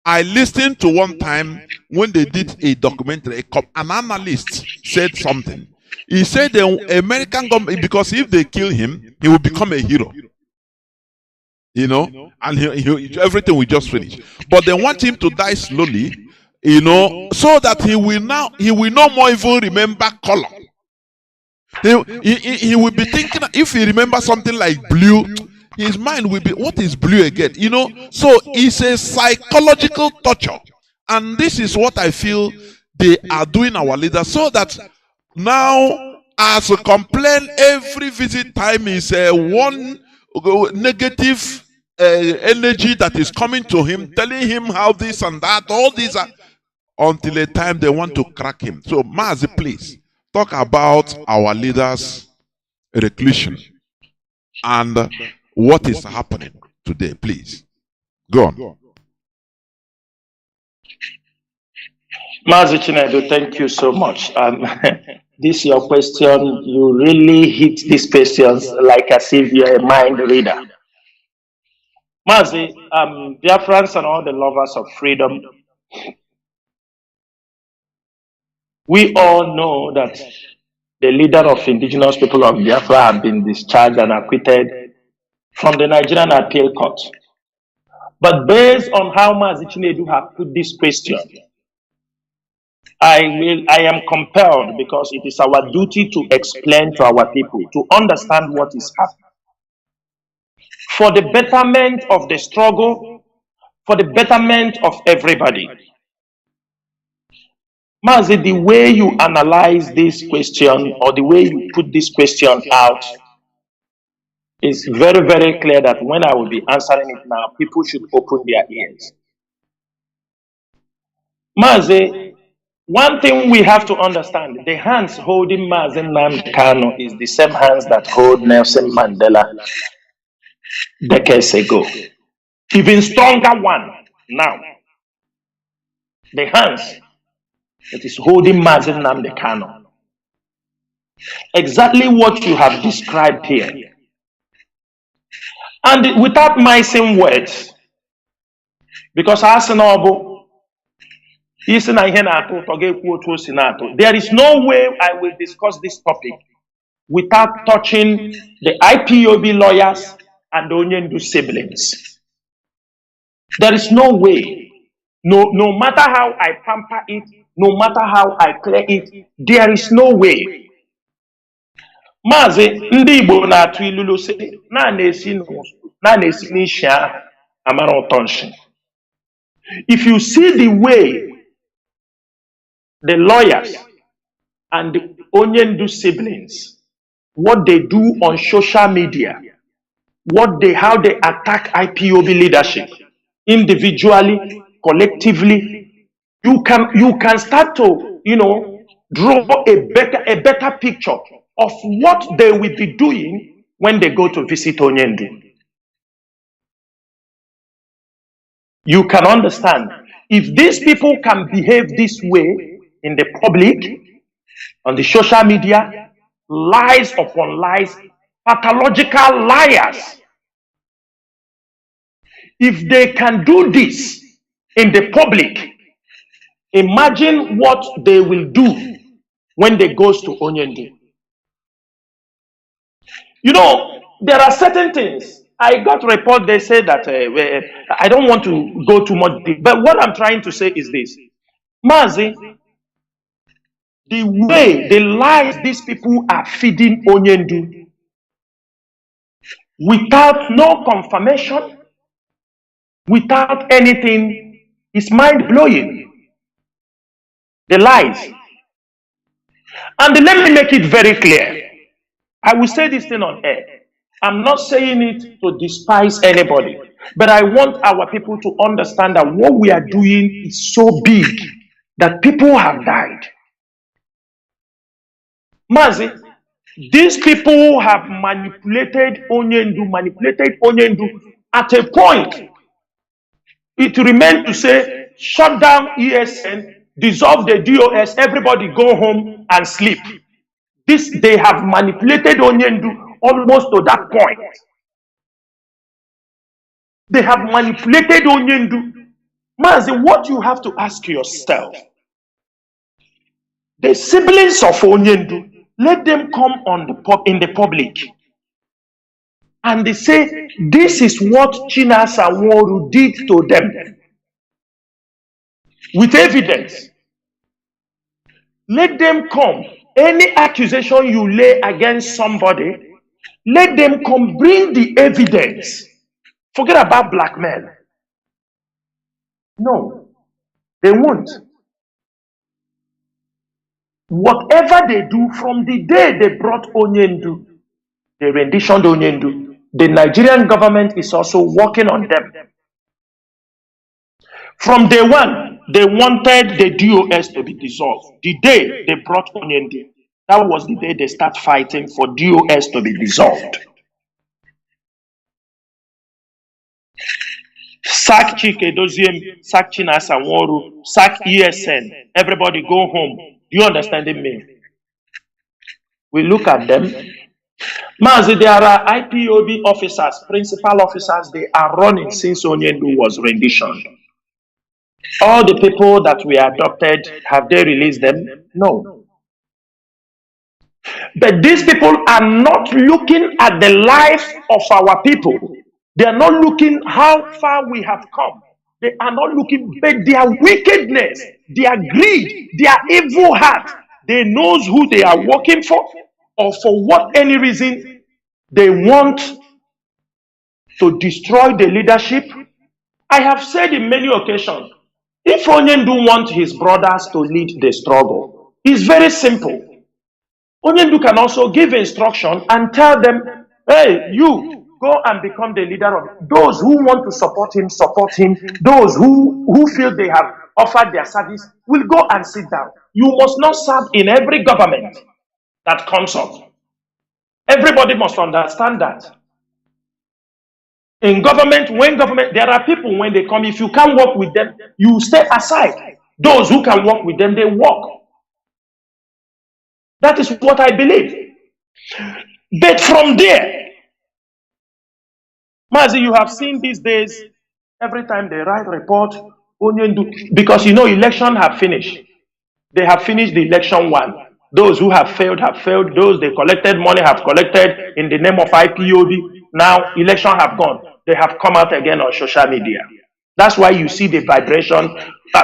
Speaker 2: I listened to one time when they did a documentary. An analyst said something. He said the American government, because if they kill him, he will become a hero. And everything will just finish. But they want him to die slowly, so that he will no more even remember color. He will be thinking, if he remembers something like blue, his mind will be, what is blue again? You know, so it's a psychological torture. And this is what I feel they are doing our leaders, so that now, as a complaint, every visit time is one negative energy that is coming to him, telling him how this and that, all these are, until a time they want to crack him. So, Mazi, please talk about our leaders' reclusion and what is happening today, please. Go on.
Speaker 1: Mazi Chinedu, thank you so much. This your question, you really hit these questions like as if you're a mind reader. Mazi, Biafrans and all the lovers of freedom, we all know that the leader of indigenous people of Biafra have been discharged and acquitted from the Nigerian Appeal Court. But based on how Mazi Chinedu have put this question, I am compelled, because it is our duty to explain to our people, to understand what is happening. For the betterment of the struggle, for the betterment of everybody. Mazi, the way you analyze this question, or the way you put this question out, is very, very clear that when I will be answering it now, people should open their ears. Mazi, one thing we have to understand, the hands holding Mazi Nnamdi Kanu is the same hands that hold Nelson Mandela decades ago. Even stronger one now. The hands that is holding Mazi Nnamdi Kanu. Exactly what you have described here. And without missing words, because there is no way I will discuss this topic without touching the IPOB lawyers and the Onyendu siblings. There is no way. No matter how I pamper it, no matter how I clear it, there is no way. Mazi, ndị Igbo na-atụ ilulu sị na na-esi n'isi amara ụtọ nshi. If you see the way the lawyers and the Onyendu siblings, what they do on social media, how they attack IPOB leadership, individually, collectively, you can start to, draw a better picture of what they will be doing when they go to visit Onyendu. You can understand, if these people can behave this way in the public, on the social media, lies upon lies, pathological liars. If they can do this in the public, imagine what they will do when they go to Onyendu. There are certain things. I got a report, they say that, I don't want to go too much deep, but what I'm trying to say is this. Mazi, the way, the lies these people are feeding Onyendu, without no confirmation, without anything, is mind-blowing. The lies. And let me make it very clear. I will say this thing on air. I'm not saying it to despise anybody, but I want our people to understand that what we are doing is so big that people have died. Mazi, these people have manipulated Onyendu at a point. It remained to say, shut down ESN, dissolve the DOS, everybody go home and sleep. They have manipulated Onyendu almost to that point. They have manipulated Onyendu. Mazi, what you have to ask yourself, the siblings of Onyendu, let them come in the public and they say, this is what Chinasa Nworu did to them. With evidence. Let them come Any accusation you lay against somebody, let them come bring the evidence. Forget about blackmail. No, they won't. Whatever they do from the day they brought Onyendu, they renditioned Onyendu, the Nigerian government is also working on them. From day one, they wanted the DOS to be dissolved. The day they brought Onyendu, that was the day they start fighting for DOS to be dissolved. Sack Chike Doziem, sack Chinasa Woru, sack ESN, everybody go home. Do you understand me? We look at them. Mazi, there are IPOB officers, principal officers, they are running since Onyendu was renditioned. All the people that we adopted, have they released them? No. But these people are not looking at the life of our people. They are not looking how far we have come. They are not looking, but their wickedness, their greed, their evil heart, they knows who they are working for, or for what any reason they want to destroy the leadership. I have said in many occasions, if Onyendu wants his brothers to lead the struggle, it's very simple. Onyendu can also give instruction and tell them, hey, you, go and become the leader of those who want to support him, support him. Those who feel they have offered their service will go and sit down. You must not serve in every government that comes up. Everybody must understand that. In government, there are people when they come, if you can't work with them, you stay aside. Those who can work with them, they work. That is what I believe. But from there, Mazi, you have seen these days, every time they write report, Onyendu, because you know election have finished. They have finished the election one. Those who have failed have failed. Those they collected money have collected in the name of IPOB. Now election have gone. They have come out again on social media. That's why you see the vibration.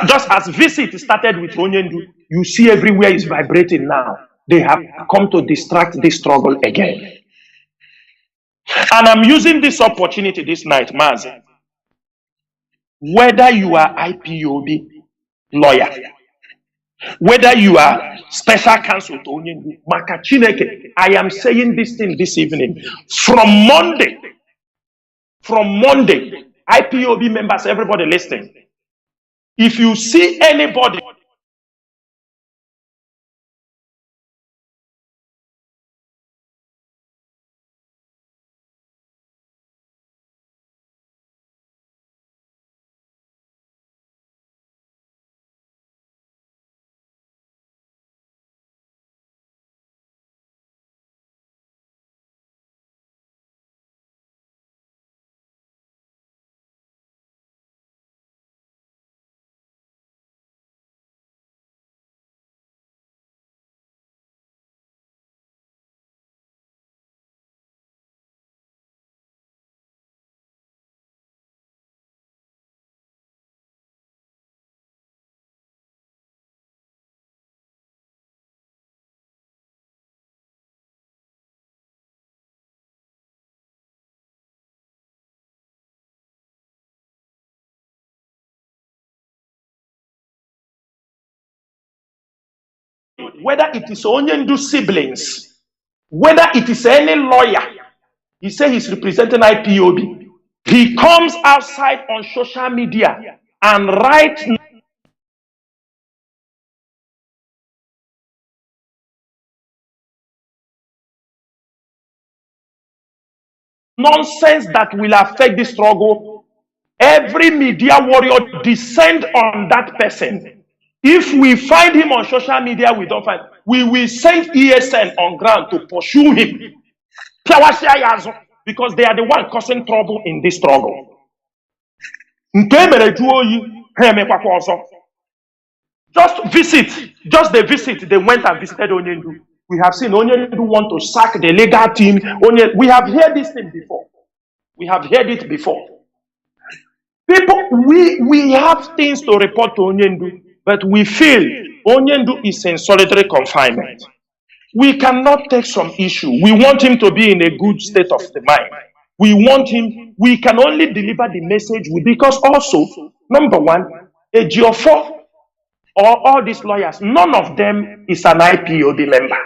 Speaker 1: Just as visit started with Onyendu, you see everywhere is vibrating now. They have come to distract this struggle again. And I'm using this opportunity this night, Mazi. Whether you are IPOB lawyer, whether you are special counsel to Onyendu, Makachineke, I am saying this thing this evening. From Monday, IPOB members, everybody listening, if you see anybody whether it is Onyendu siblings, whether it is any lawyer, he says he's representing IPOB. He comes outside on social media and writes nonsense that will affect the struggle. Every media warrior descend on that person. If we find him on social media, we don't find. We will send ESN on ground to pursue him. Because they are the one causing trouble in this struggle. Just the visit, they went and visited Onyendu. We have seen Onyendu want to sack the legal team. We have heard this thing before. We have heard it before. People, we have things to report to Onyendu, but we feel Onyendu is in solitary confinement. We cannot take some issue. We want him to be in a good state of the mind. We want him, we can only deliver the message because also, number one, a Geofor or all these lawyers, none of them is an IPOB member.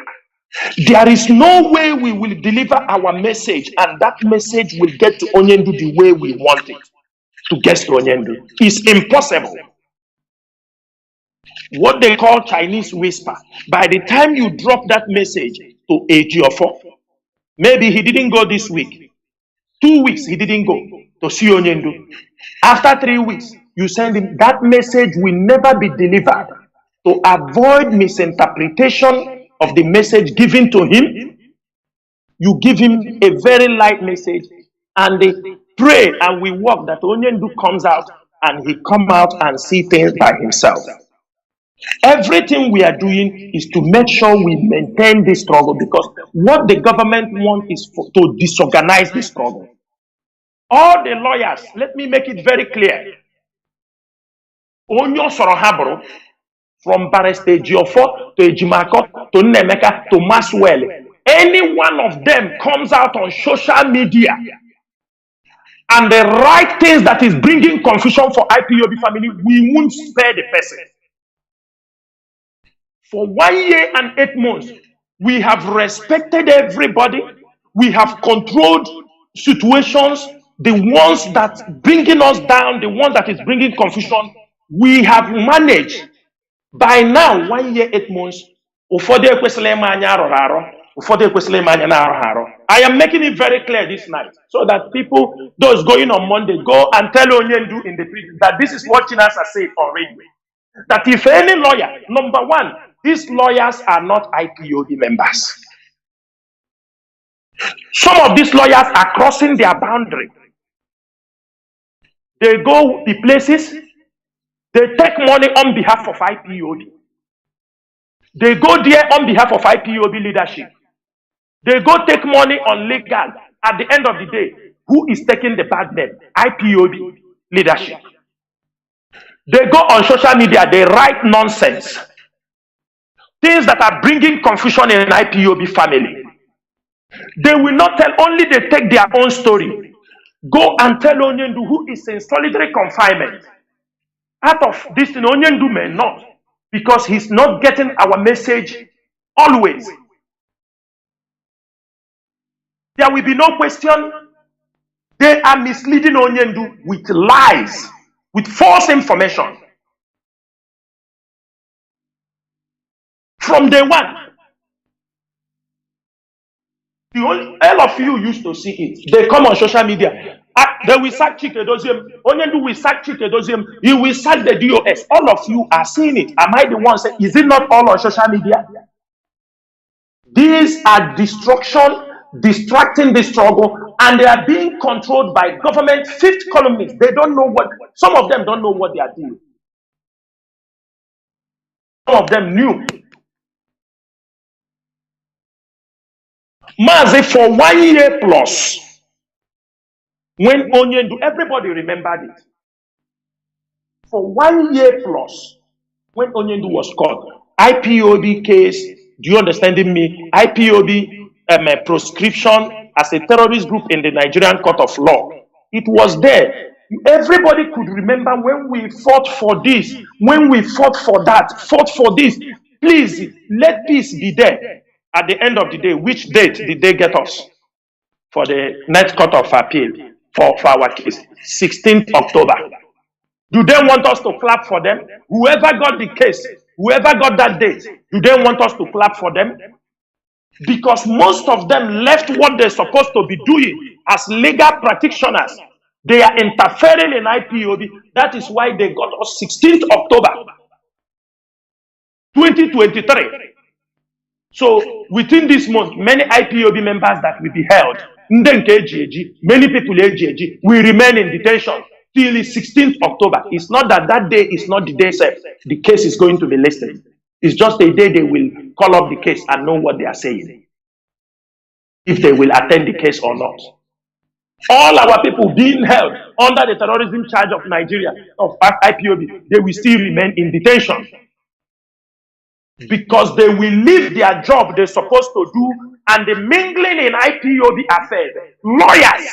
Speaker 1: There is no way we will deliver our message and that message will get to Onyendu the way we want it to get to Onyendu. It's impossible. What they call Chinese whisper. By the time you drop that message to a Geofor, maybe he didn't go this week. 2 weeks he didn't go to see Onyendu. After 3 weeks, you send him. That message will never be delivered. To avoid misinterpretation of the message given to him, you give him a very light message and they pray and we work that Onyendu comes out and he come out and see things by himself. Everything we are doing is to make sure we maintain this struggle because what the government wants is to disorganize the struggle. All the lawyers, let me make it very clear. Onyo Sorohabro, from Barrister Geofor to Ejimako to Nemeka to Maswell, any one of them comes out on social media and the right things that is bringing confusion for IPOB family, we won't spare the person. For 1 year and 8 months, we have respected everybody. We have controlled situations. The ones that bringing us down, the ones that is bringing confusion, we have managed. By now, 1 year, 8 months, I am making it very clear this night so that people, those going on Monday, go and tell Onyendu in the prison that this is what Chinasa said on radio. That if any lawyer, number one, these lawyers are not IPOB members. Some of these lawyers are crossing their boundary. They go the places, they take money on behalf of IPOB. They go there on behalf of IPOB leadership. They go take money on legal. At the end of the day, who is taking the bad name? IPOB leadership. They go on social media, they write nonsense. Things that are bringing confusion in an IPOB family. They will not tell, only they take their own story. Go and tell Onyendu who is in solitary confinement. Out of this, Onyendu may not, because he's not getting our message always. There will be no question. They are misleading Onyendu with lies, with false information. From day one. All of you used to see it. They come on social media. They will sack Chikedozium. Onyendu will sack Chikedozium. He will sack the DOS. All of you are seeing it. Am I the one saying, is it not all on social media? These are distracting the struggle, and they are being controlled by government fifth columnists. They don't know what, some of them don't know what they are doing. Some of them knew. Mazi, for 1 year plus, when Onyendu, everybody remembered it. For 1 year plus, when Onyendu was caught, IPOB case, do you understand me? IPOB proscription as a terrorist group in the Nigerian court of law. It was there. Everybody could remember when we fought for this, when we fought for that, fought for this. Please, let peace be there. At the end of the day, which date did they get us for the next court of appeal for our case? 16th October. Do they want us to clap for them? Whoever got the case, whoever got that date, do they want us to clap for them? Because most of them left what they're supposed to be doing as legal practitioners. They are interfering in IPOB. That is why they got us 16th October 2023. So within this month, many IPOB members that will be held, many people will remain in detention till the 16th October. It's not that that day is not the day set. The case is going to be listed. It's just a day they will call up the case and know what they are saying. If they will attend the case or not. All our people being held under the terrorism charge of Nigeria, of IPOB, they will still remain in detention. because they will leave their job they're supposed to do and the mingling in IPOB affairs. Lawyers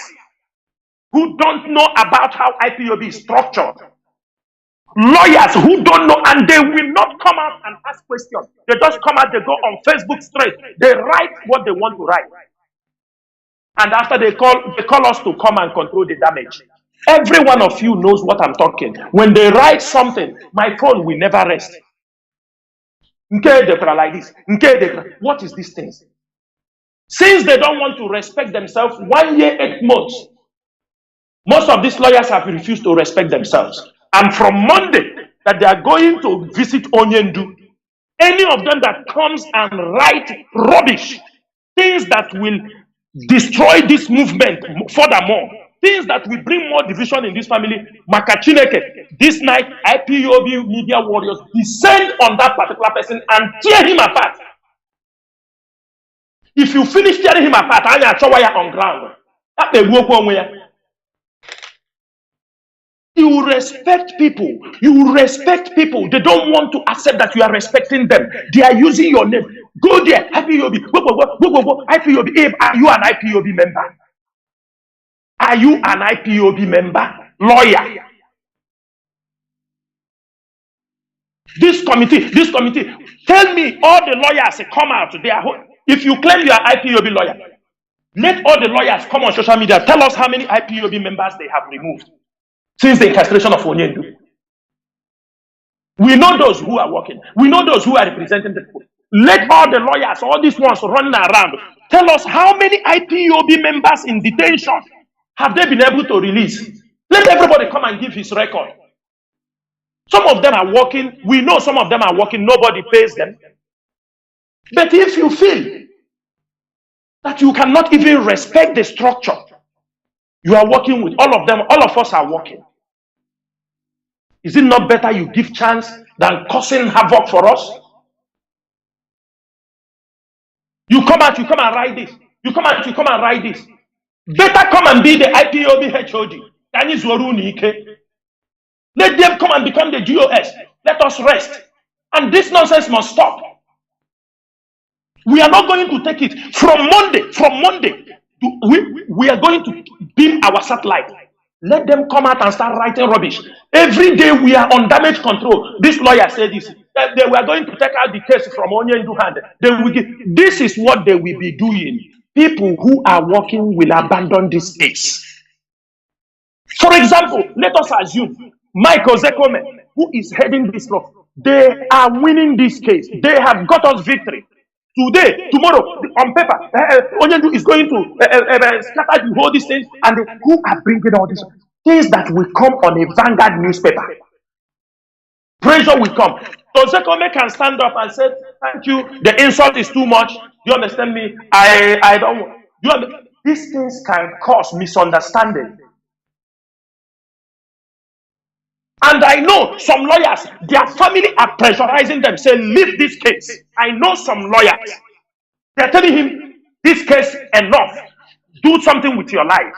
Speaker 1: who don't know about how IPOB is structured. Lawyers who don't know, and they will not come out and ask questions. They just come out, they go on Facebook straight. They write what they want to write. And after they call us to come and control the damage. Every one of you knows what I'm talking. When they write something, my phone will never rest. Like this. What is this thing? Since they don't want to respect themselves, 1 year, 8 months, most of these lawyers have refused to respect themselves. And from Monday, that they are going to visit Onyendu, any of them that comes and write rubbish, things that will destroy this movement furthermore, things that will bring more division in this family, Makachineke, this night, IPOB media warriors descend on that particular person and tear him apart. If you finish tearing him apart, I show wire on ground. That may work one way. You respect people. You respect people. They don't want to accept that you are respecting them. They are using your name. Go there, IPOB. Go, IPOB. Are you an IPOB member? Are you an IPOB member? Lawyer. This committee. Tell me all the lawyers come out. If you claim you are IPOB lawyer, let all the lawyers come on social media. Tell us how many IPOB members they have removed since the incarceration of Onyendu. We know those who are working. We know those who are representing the people. Let all the lawyers, all these ones running around, tell us how many IPOB members in detention have they been able to release. Let everybody come and give his record. Some of them are working. We know some of them are working. Nobody pays them. But if you feel that you cannot even respect the structure you are working with, all of them, all of us are working. Is it not better you give chance than causing havoc for us? You come out, you come and write this. You come out, you come and write this. Better come and be the IPOB HOD. Let them come and become the GOS. Let us rest. And this nonsense must stop. We are not going to take it. From Monday, we are going to beam our satellite. Let them come out and start writing rubbish. Every day we are on damage control. This lawyer said this. They were going to take out the case from Onyendu hand. This is what they will be doing. People who are working will abandon this case. For example, let us assume Michael Zekome, who is heading this law, they are winning this case. They have got us victory. Today, tomorrow, on paper, Onyendu is going to scatter the whole these things, and who are bringing all these things that will come on a Vanguard newspaper. Pressure will come. So Zekome can stand up and say, "Thank you. The insult is too much. You understand me? I don't." These things can cause misunderstanding. And I know some lawyers, their family are pressurizing them, say, leave this case. I know some lawyers. They're telling him, this case, enough. Do something with your life.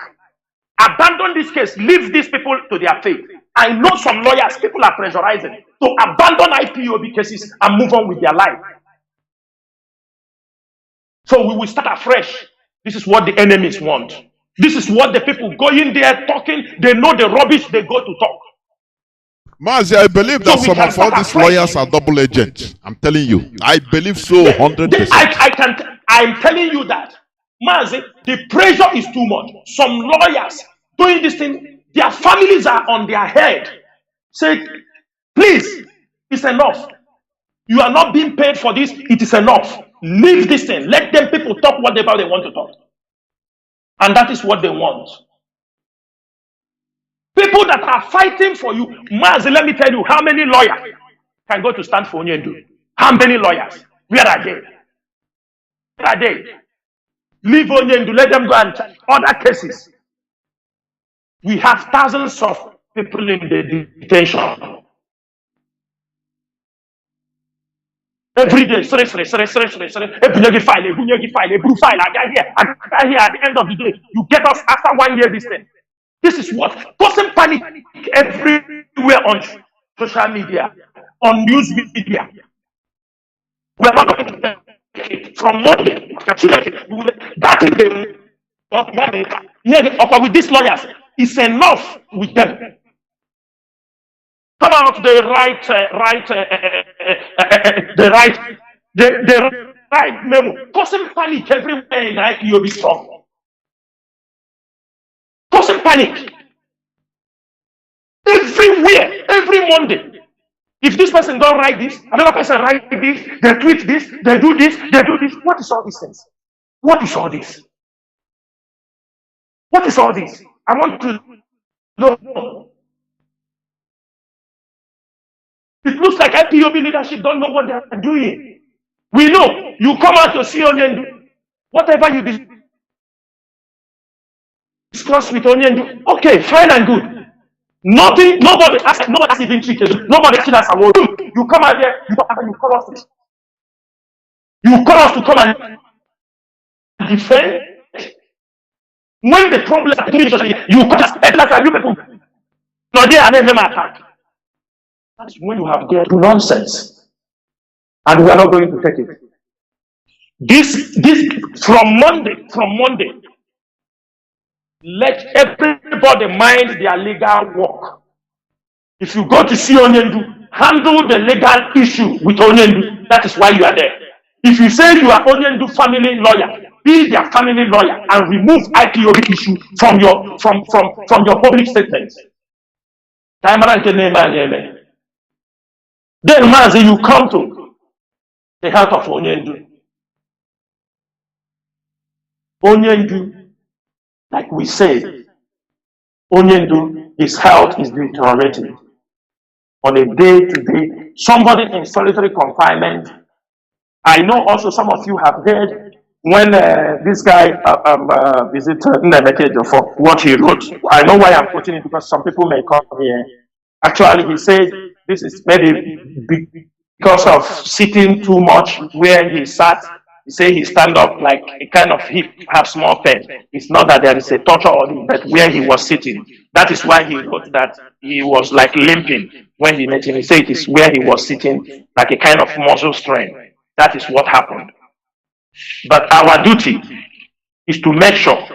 Speaker 1: Abandon this case. Leave these people to their fate. I know some lawyers, people are pressurizing to abandon IPOB cases and move on with their life. So we will start afresh. This is what the enemies want. This is what the people going there talking, they know the rubbish they go to talk.
Speaker 2: Mazi, I believe that some of all these lawyers are double agents. I'm telling you. I believe so 100%.
Speaker 1: I'm telling you that. Mazi, the pressure is too much. Some lawyers doing this thing, their families are on their head. Say, please, it's enough. You are not being paid for this. It is enough. Leave this thing. Let them people talk whatever they want to talk. And that is what they want. People that are fighting for you. Mazi, let me tell you, how many lawyers can go to stand for Onyendu? How many lawyers? Where are they? Where are they? Leave Onyendu, let them go and other cases. We have thousands of people in the detention. Every day, file, at the end of the day, you get us after 1 year this thing. This is what causing panic everywhere on social media, on news media. We are not going to take it from Monday. That is the Monday. Yeah, with these lawyers, it's enough with them. Come out the right memo, causing panic everywhere in IPOB strong, causing panic everywhere, every Monday. If this person don't write this, another person write this, they tweet this, they do this, they do this. What is all these things? What is all this? What is all this? I want to know. It looks like IPOB leadership don't know what they are doing. We know you come out to see Onyendu, whatever you discuss with Onyendu, okay, fine and good. Nobody has even treated. Nobody actually has a word. You come out there, you call us. You call us to come and defend. When the problem is you call us like you people. No, they are never attack. That's when you have get nonsense, and we are not going to take it. This from Monday. Let everybody mind their legal work. If you go to see Onyendu, handle the legal issue with Onyendu. That is why you are there. If you say you are Onyendu family lawyer, be their family lawyer and remove IPOB issue from your public statements. Then Mazi, you come to the health of Onyendu. Onyendu, like we said, Onyendu, his health is deteriorating on a day-to-day. Somebody in solitary confinement. I know also some of you have heard when this guy visited Nnamdi for what he wrote. I know why I'm quoting it, because some people may come here. Actually, he said this is maybe because of sitting too much where he sat. He said he stand up like a kind of hip, have small pain. It's not that there is a torture on him, but where he was sitting. That is why he wrote that he was like limping when he met him. He said it is where he was sitting like a kind of muscle strain. That is what happened. But our duty is to make sure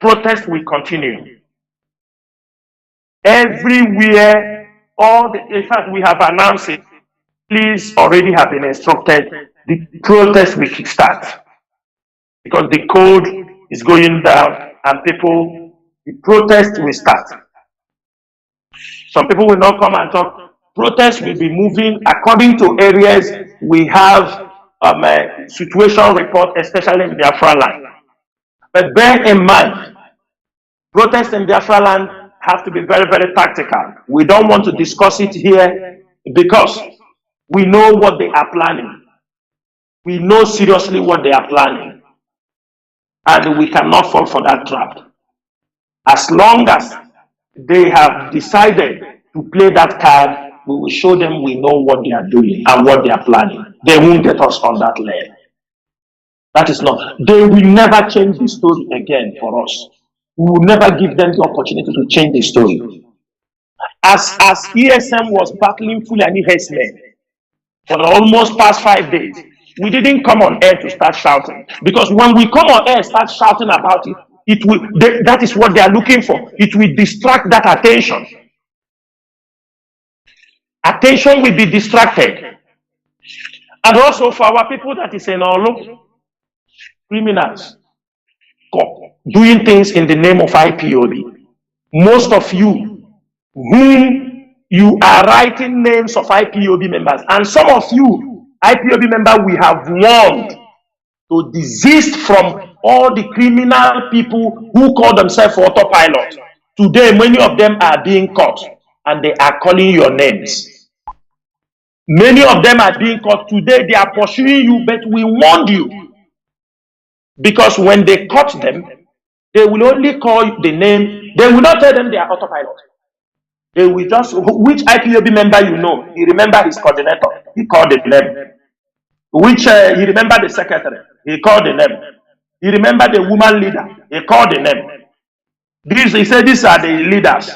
Speaker 1: protest will continue. Everywhere, in fact, we have announced it. Please already have been instructed. The protest will kickstart because the code is going down and the protest will start. Some people will not come and talk. Protest will be moving according to areas. We have a situation report, especially in Biafra land. But bear in mind, protests in Biafra land have to be very, very tactical. We don't want to discuss it here because we know what they are planning. We know seriously what they are planning. And we cannot fall for that trap. As long as they have decided to play that card, we will show them we know what they are doing and what they are planning. They won't get us on that layer. That is not. They will never change the story again for us. We will never give them the opportunity to change the story. As ESM was battling Fulani herdsmen for the almost past 5 days, we didn't come on air to start shouting. Because when we come on air and start shouting about it, that is what they are looking for. It will distract that attention. Attention will be distracted. And also for our people that is in Olu, criminals doing things in the name of IPOB. Most of you whom you are writing names of IPOB members, and some of you IPOB members we have warned to desist from all the criminal people who call themselves autopilot. Today, many of them are being caught and they are calling your names. Many of them are being caught today. They are pursuing you, but we warned you. Because when they caught them, they will only call the name. They will not tell them they are autopilot. They will just, which IPOB member you know, he remember his coordinator, he called the name. Which he remember the secretary, he called the name. He remember the woman leader, he called the name. He said these are the leaders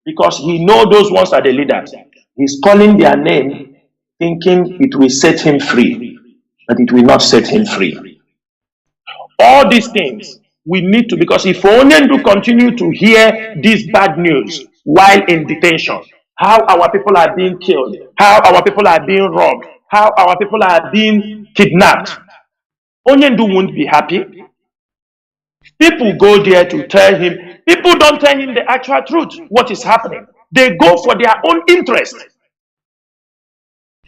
Speaker 1: because he knows those ones are the leaders. He's calling their name, thinking it will set him free. but it will not set him free. All these things we need to, because if Onyendu continue to hear this bad news while in detention, how our people are being killed, how our people are being robbed, how our people are being kidnapped, Onyendu won't be happy. People go there to tell him. People don't tell him the actual truth, what is happening. They go for their own interest.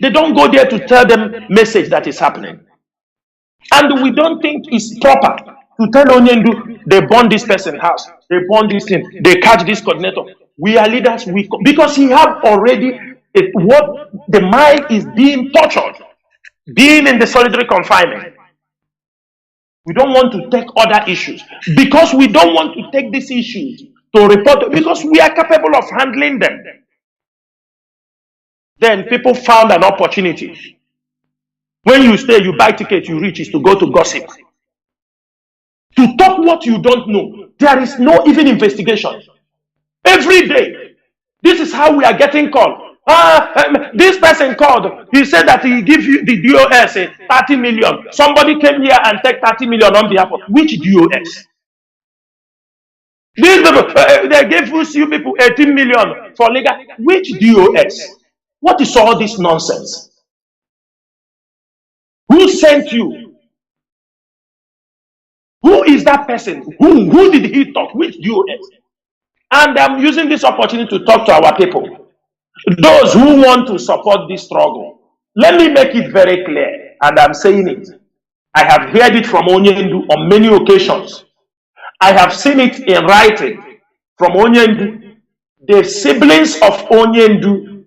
Speaker 1: They don't go there to tell them message that is happening. And we don't think it's proper to tell Onyendu, they burn this person's house, they burn this thing, they catch this coordinator. We are leaders, because he have already what the mind is being tortured, being in the solitary confinement. We don't want to take other issues because we don't want to take these issues to report, because we are capable of handling them. Then people found an opportunity. When you stay, you buy ticket, you reach, is to go to gossip. To talk what you don't know. There is no even investigation. Every day, this is how we are getting called. This person called. He said that he give you the DOS 30 million. Somebody came here and take 30 million on behalf of which DOS? These people, they gave you people 18 million for legal. Which DOS? What is all this nonsense? Who sent you? Who is that person? Who did he talk? Which DOS? And I'm using this opportunity to talk to our people. Those who want to support this struggle, let me make it very clear, and I'm saying it. I have heard it from Onyendu on many occasions. I have seen it in writing from Onyendu. The siblings of Onyendu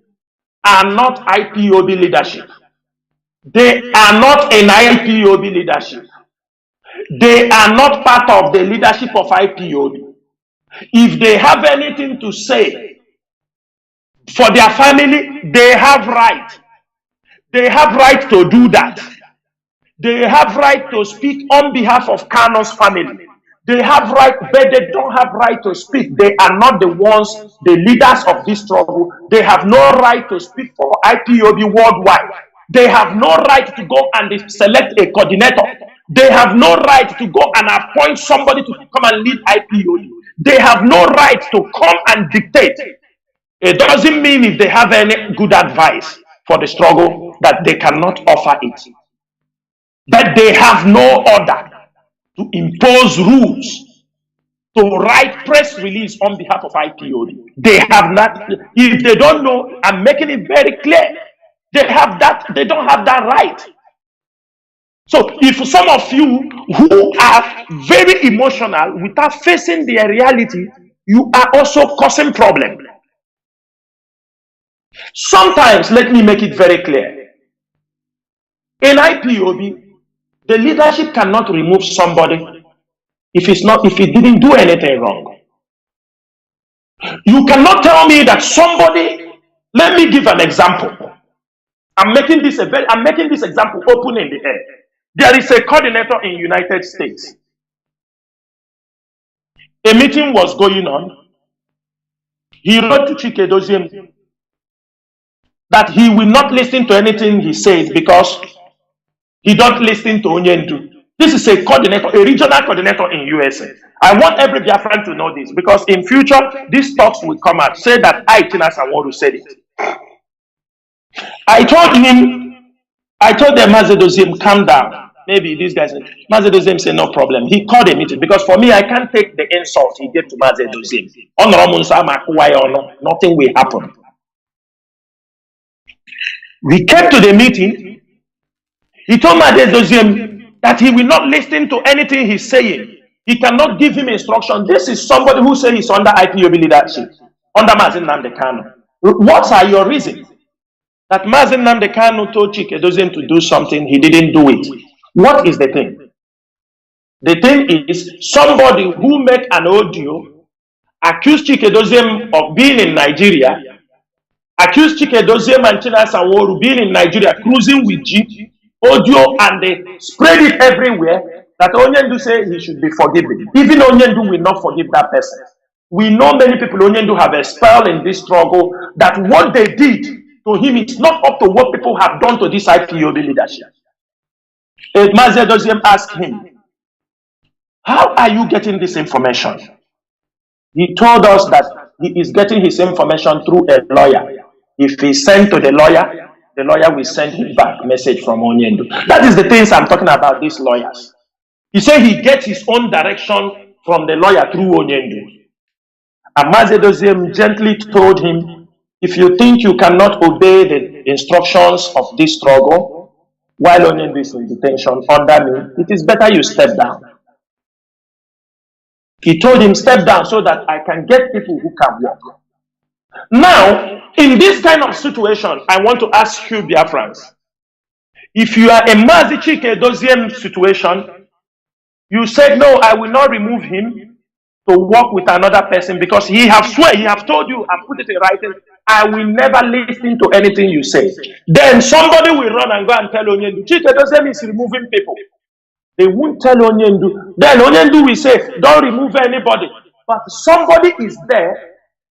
Speaker 1: are not IPOB leadership. They are not in IPOB leadership. They are not part of the leadership of IPOB. If they have anything to say for their family, they have right. They have right to do that. They have right to speak on behalf of Kanu's family. They have right, but they don't have right to speak. They are not the ones, the leaders of this struggle. They have no right to speak for IPOB worldwide. They have no right to go and select a coordinator. They have no right to go and appoint somebody to come and lead IPOB. They have no right to come and dictate. It doesn't mean if they have any good advice for the struggle that they cannot offer it. But they have no order to impose rules, to write press release on behalf of IPOB. They have not. If they don't know, I'm making it very clear. They have that. They don't have that right. So if some of you who are very emotional without facing their reality, you are also causing problem. Sometimes, let me make it very clear. In IPOB, the leadership cannot remove somebody if he didn't do anything wrong. You cannot tell me that somebody. Let me give an example. I'm making this example open in the air. There is a coordinator in United States. A meeting was going on. He wrote to Chike Doziem that he will not listen to anything he says because he don't listen to Onyendu. This is a coordinator, a regional coordinator in USA. I want every Biafran to know this because in future, these talks will come out. Say that I, Tina Saworu, said it. I told them, Mazi Doziem, calm down. Maybe these guys, Mazi Doziem said, no problem. He called a meeting because for me, I can't take the insult he gave to Mazi Doziem. Nothing will happen. We came to the meeting. He told Mazi Doziem that he will not listen to anything he's saying. He cannot give him instruction. This is somebody who says he's under IPOB leadership, under Mazi Nnamdi Kanu. What are your reasons? That Mazi Nnamdi Kanu told Chike Doziem to do something, he didn't do it. What is the thing? The thing is, somebody who make an audio, accused Chike Doziem of being in Nigeria, accused Chike Doziem and Tina Saworu being in Nigeria, cruising with Jeep, audio, and they spread it everywhere, that Onyendu say he should be forgiven. Even Onyendu will not forgive that person. We know many people Onyendu have expelled in this struggle, that what they did to him is not up to what people have done to this IPOB leadership. Mazi Doziem asked him, how are you getting this information? He told us that he is getting his information through a lawyer. If he sent to the lawyer will send him back message from Onyendu. That is the things I'm talking about, these lawyers. He said he gets his own direction from the lawyer through Onyendu. And Mazi Doziem gently told him, if you think you cannot obey the instructions of this struggle, while Onyendu is in detention under me, it is better you step down. He told him, step down so that I can get people who can work. Now, in this kind of situation, I want to ask you, Biafrans, if you are a Mazi Chike Doziem situation, you said, no, I will not remove him to work with another person because he have swear, he have told you, and put it in writing, I will never listen to anything you say. Then somebody will run and go and tell Onyendu, Chike Doziem is removing people. They won't tell Onyendu. Then Onyendu will say, don't remove anybody. But somebody is there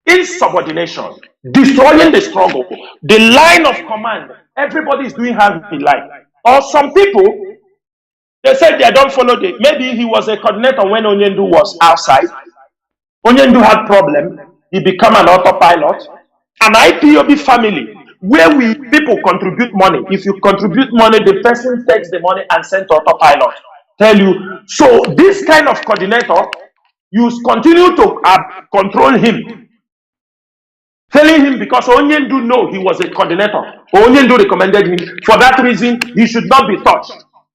Speaker 1: in subordination, destroying the struggle, the line of command. Everybody is doing how he like. Or some people, they said they don't follow the. Maybe he was a coordinator when Onyendu was outside. Onyendu had problem. He became an autopilot. An IPOB family where people contribute money. If you contribute money, the person takes the money and sends to autopilot. Tell you. So this kind of coordinator, you continue to control him. Telling him because Onyendu know he was a coordinator. Onyendu recommended him. For that reason, he should not be touched.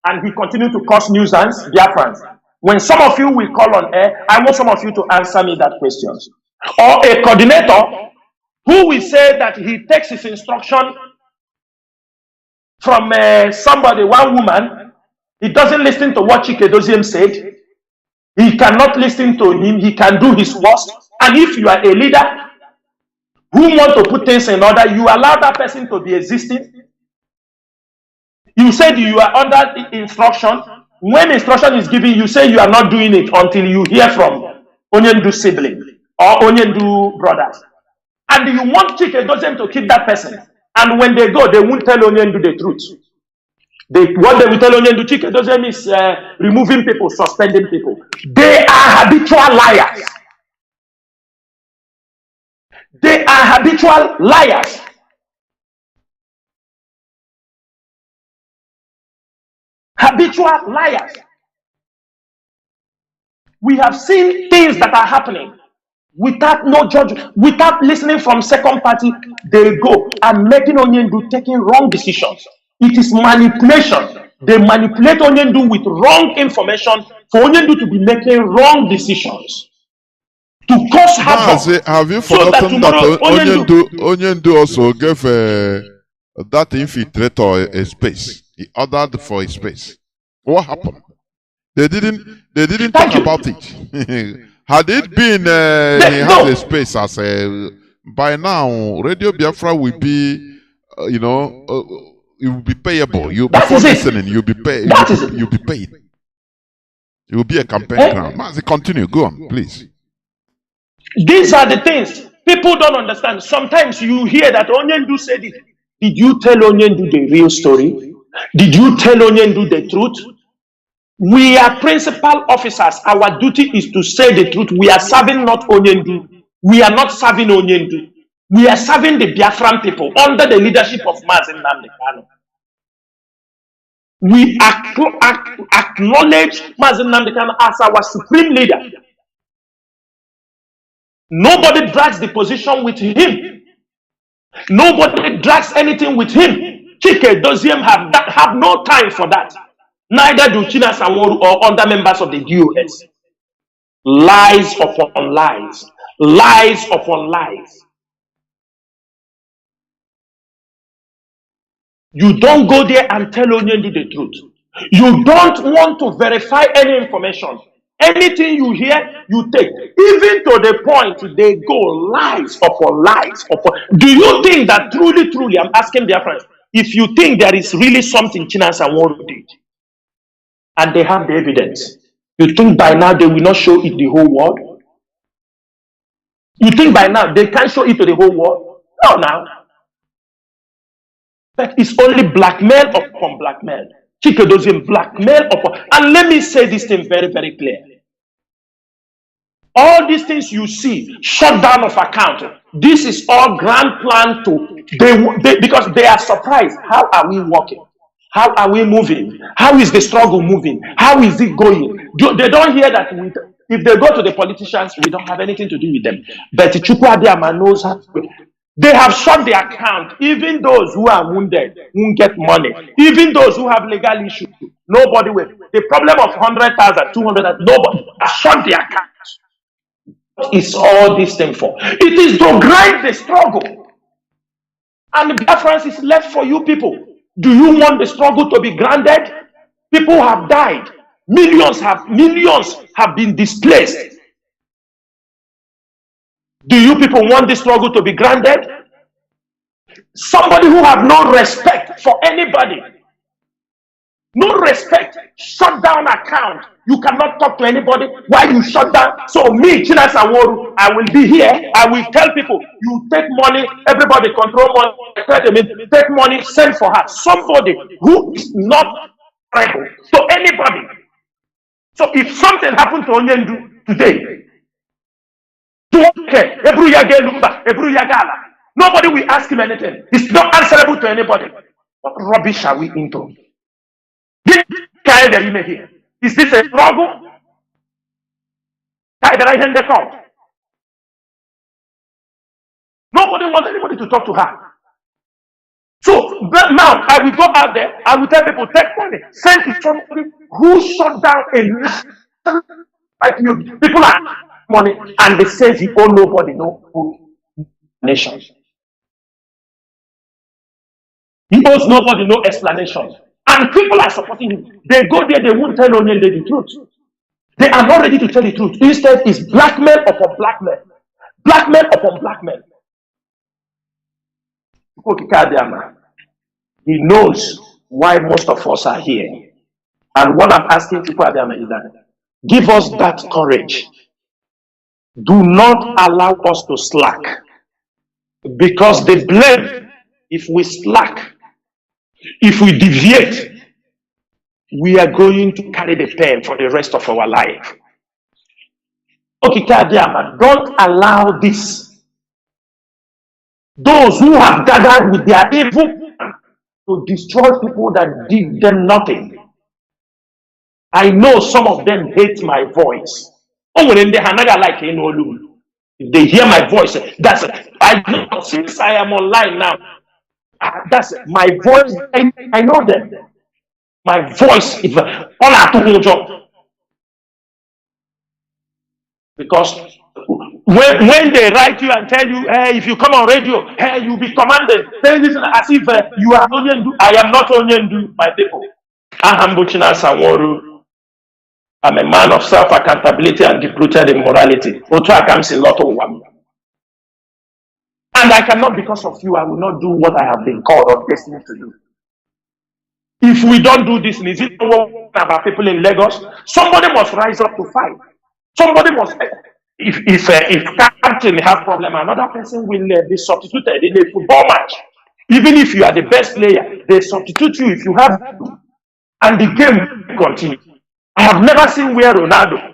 Speaker 1: And he continued to cause nuisance, Biafrans. When some of you will call on air, I want some of you to answer me that question. Or a coordinator who will say that he takes his instruction from somebody, one woman, he doesn't listen to what Chike Doziem said. He cannot listen to him. He can do his worst. And if you are a leader who want to put things in order, you allow that person to be existing. You said you are under instruction. When instruction is given, you say you are not doing it until you hear from Onyendu sibling or Onyendu brothers. And you want Chike Doziem to keep that person. And when they go, they won't tell Onyendu the truth. What they will tell Onyendu, Chike Doziem is removing people, suspending people. They are habitual liars. They are habitual liars. Habitual liars. We have seen things that are happening without no judgment, without listening from second party. They go and making Onyendu taking wrong decisions. It is manipulation. They manipulate Onyendu with wrong information for Onyendu to be making wrong decisions. To cause havoc.
Speaker 2: Have you
Speaker 1: So
Speaker 2: forgotten
Speaker 1: that
Speaker 2: that
Speaker 1: tomorrow
Speaker 2: Onyendu also gave that infiltrator a space? He ordered for a space. What happened? They didn't talk about it. Had it been he had a space as a by now, Radio Biafra will be it will be payable. You before listening, you'll be paid. You'll be paid. It will be a campaign ground. Mazi, continue. Go on, please.
Speaker 1: These are the things people don't understand. Sometimes you hear that Onyendu said it. Did you tell Onyendu the real story? Did you tell Onyendu the truth? We are principal officers. Our duty is to say the truth. We are serving not Onyendu. We are not serving Onyendu. We are serving the Biafran people under the leadership of Mazi Nnamdi Kanu. We acknowledge Mazi Nnamdi Kanu as our supreme leader. Nobody drags the position with him. Nobody drags anything with him. Chike Doziem have no time for that. Neither do China Sanwo-Olu or other members of the DOS. Lies upon lies. Lies upon lies. You don't go there and tell Onyendu the truth. You don't want to verify any information. Anything you hear, you take. Even to the point they go lies upon lies upon. Do you think that truly, I'm asking their friends, if you think there is really something China Sanwo-Olu did, and they have the evidence, you think by now they will not show it the whole world? You think by now they can't show it to the whole world? No, now. But it's only blackmail upon blackmail. Chike doesn't blackmail upon. And let me say this thing very, very clear. All these things you see, shutdown of account, this is all grand plan to, because they are surprised. How are we working? How are we moving? How is the struggle moving? How is it going? They don't hear that if they go to the politicians, we don't have anything to do with them. But Chukwuadiama knows how to. They have shut the account. Even those who are wounded won't get money. Even those who have legal issues, nobody will. The problem of 100,000, 200,000, nobody has shut the account. What is all this thing for? It is to grind the struggle. And Biafrans is left for you people. Do you want the struggle to be grounded? People have died. Millions have been displaced. Do you people want the struggle to be grounded? Somebody who have no respect for anybody. No respect. Shut down account. You cannot talk to anybody. Why you shut down? So me, Chinas Aworu, I will be here. I will tell people, you take money, everybody control money, take money, send for her. Somebody who is not able to anybody. So if something happened to Onyendu today, nobody will ask him anything. It's not answerable to anybody. What rubbish are we into? Is this a struggle? Nobody wants anybody to talk to her. So but now I will go out there, I will tell people, take money, send to somebody who shut down a like you. People are money and they say he owe nobody no nation. He owes nobody no explanation. And people are supporting him. They go there, they won't tell Onyende the truth. They are not ready to tell the truth. Instead, it's blackmail upon blackmail. Blackmail upon blackmail. He knows why most of us are here. And what I'm asking Chukwuadiama is that give us that courage. Do not allow us to slack. Because they blame if we slack. If we deviate, we are going to carry the pain for the rest of our life. Okay, don't allow this. Those who have gathered with their evil to destroy people that did them nothing. I know some of them hate my voice. Oh, when they are not like if they hear my voice, that's it. I know since I am online now. That's my voice. I know them. My voice is all I do job. Because when they write you and tell you, hey, if you come on radio, hey, you'll be commanded. Then listen as if you are Onyendu. I am not Onyendu, my people. I'm Buchina Sanworu. I'm a man of self-accountability and deep-rooted in morality. Otua comes in lot of one. And I cannot, because of you, I will not do what I have been called or destined to do. If we don't do this, is it about people in Lagos? Somebody must rise up to fight. Somebody must. If captain have problem, another person will be substituted in a football match. Even if you are the best player, they substitute you if you have, and the game will continue. I have never seen where Ronaldo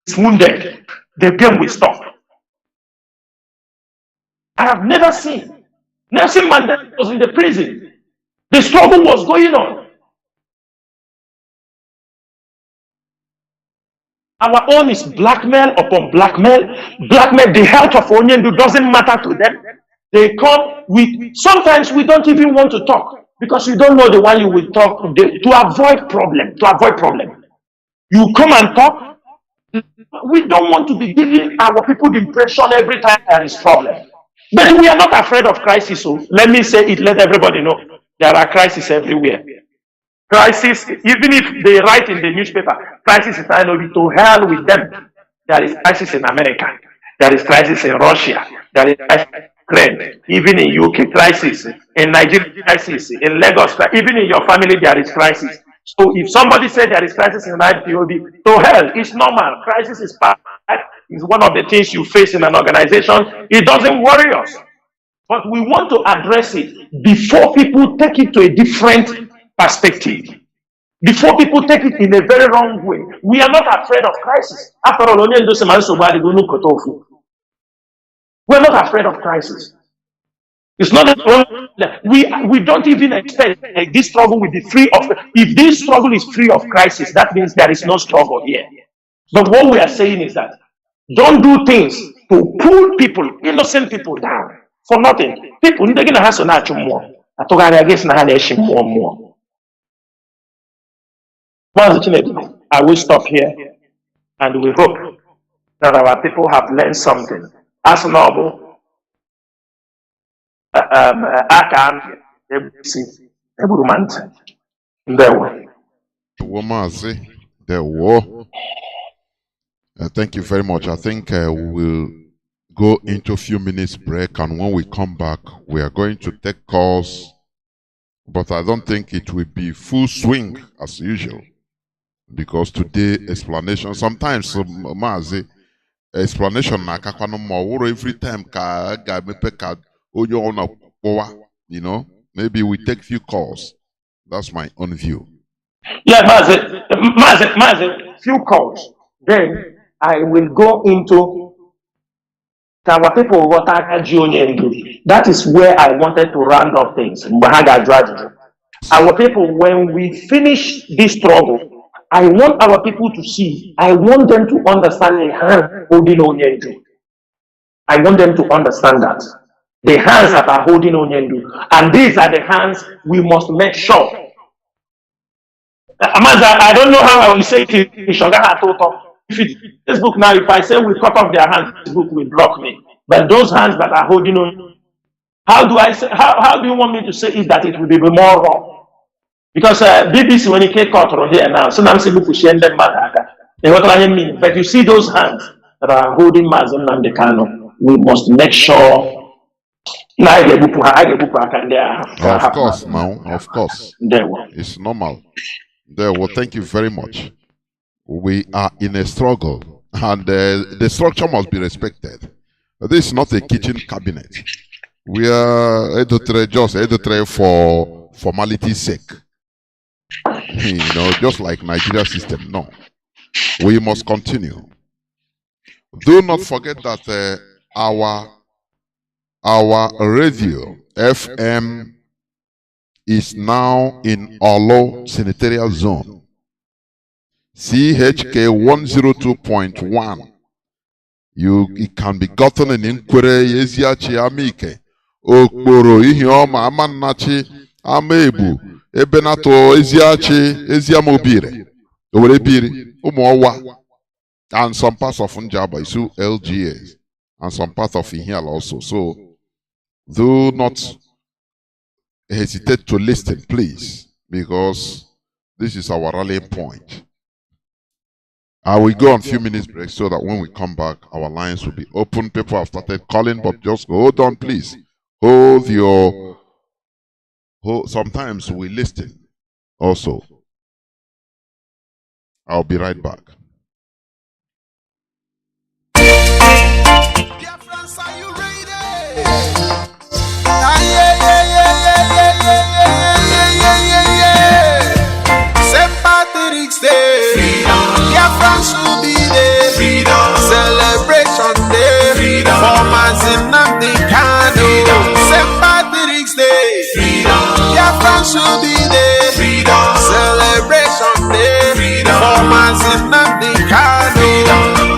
Speaker 1: is wounded, the game will stop. I have never seen. Nelson Mandela was in the prison. The struggle was going on. Our own is blackmail upon blackmail. Blackmail, the health of Onyendu doesn't matter to them. They come with, sometimes we don't even want to talk because you don't know the one you will talk to avoid problem. You come and talk. We don't want to be giving our people the impression every time there is problem. But we are not afraid of crisis. So let me say it, let everybody know. There are crises everywhere. Crisis, even if they write in the newspaper, crisis is to hell with them. There is crisis in America. There is crisis in Russia. There is crisis in Ukraine. Even in UK, crisis. In Nigeria, crisis. In Lagos, even in your family, there is crisis. So if somebody said there is crisis in IPOB, to hell, it's normal. Crisis is part. Is one of the things you face in an organization. It doesn't worry us. But we want to address it before people take it to a different perspective. before people take it in a very wrong way. We are not afraid of crisis. After all, we're not afraid of crisis. It's not that we don't even expect this struggle will be free of. If this struggle is free of crisis, that means there is no struggle here. But what we are saying is that don't do things to pull people, innocent people down for nothing. People, they're gonna have to more. I will stop here, and we hope that our people have learned something. As noble.
Speaker 2: Mazi, there were. Thank you very much. I think we'll go into a few minutes break, and when we come back, we are going to take calls, but I don't think it will be full swing as usual, because today explanation, sometimes Mazi, explanation na akakwano more every time ka mepe ka onyo ona powa, you know, maybe we take few calls. That's my own view.
Speaker 1: Yeah, Mazi, few calls. Then I will go into our people. That is where I wanted to round up things. Our people, when we finish this struggle, I want our people to see, I want them to understand the hand holding Onyendu. I want them to understand that. The hands that are holding Onyendu. And these are the hands we must make sure. I don't know how I will say it. Facebook now, if I say we cut off their hands, Facebook will block me. But those hands that are holding on, how do I say? How do you want me to say it that it will be more raw? Because BBC when it came cut here now, so I'm saying we push them what I mean. But you see those hands that are holding Mazi Nnamdi Kanu, we must make sure.
Speaker 2: Of course, now, of course, it's normal. Well, thank you very much. We are in a struggle, and the structure must be respected. This is not a kitchen cabinet. We are just for formality's sake. You know, just like Nigeria system. No, we must continue. Do not forget that our radio FM is now in Olo Senatorial Zone. CHK 102.1. It can be gotten in Inquire, Yeziachi Amike, Okporo, Ihioma, Amanachi, Amebu, Ebenato, Eziachi, Eziamobire, Orebiri, Umowa, and some parts of Njaba, Isu LGAs, and some parts of Ihial also. So do not hesitate to listen, please, because this is our rallying point. I will go on a few minutes break so that when we come back, our lines will be open. People have started calling, but just hold on, please. Sometimes we listen also. I'll be right back.
Speaker 3: Biafrans, are you ready? St. Patrick's Day. Biafrans will be there. Freedom. Celebration day. Freedom. For Mazi Nnamdi Kanu. St. Patrick's Day. Freedom. Biafrans will be there. Freedom. Celebration day. Freedom. For Mazi Nnamdi Kanu.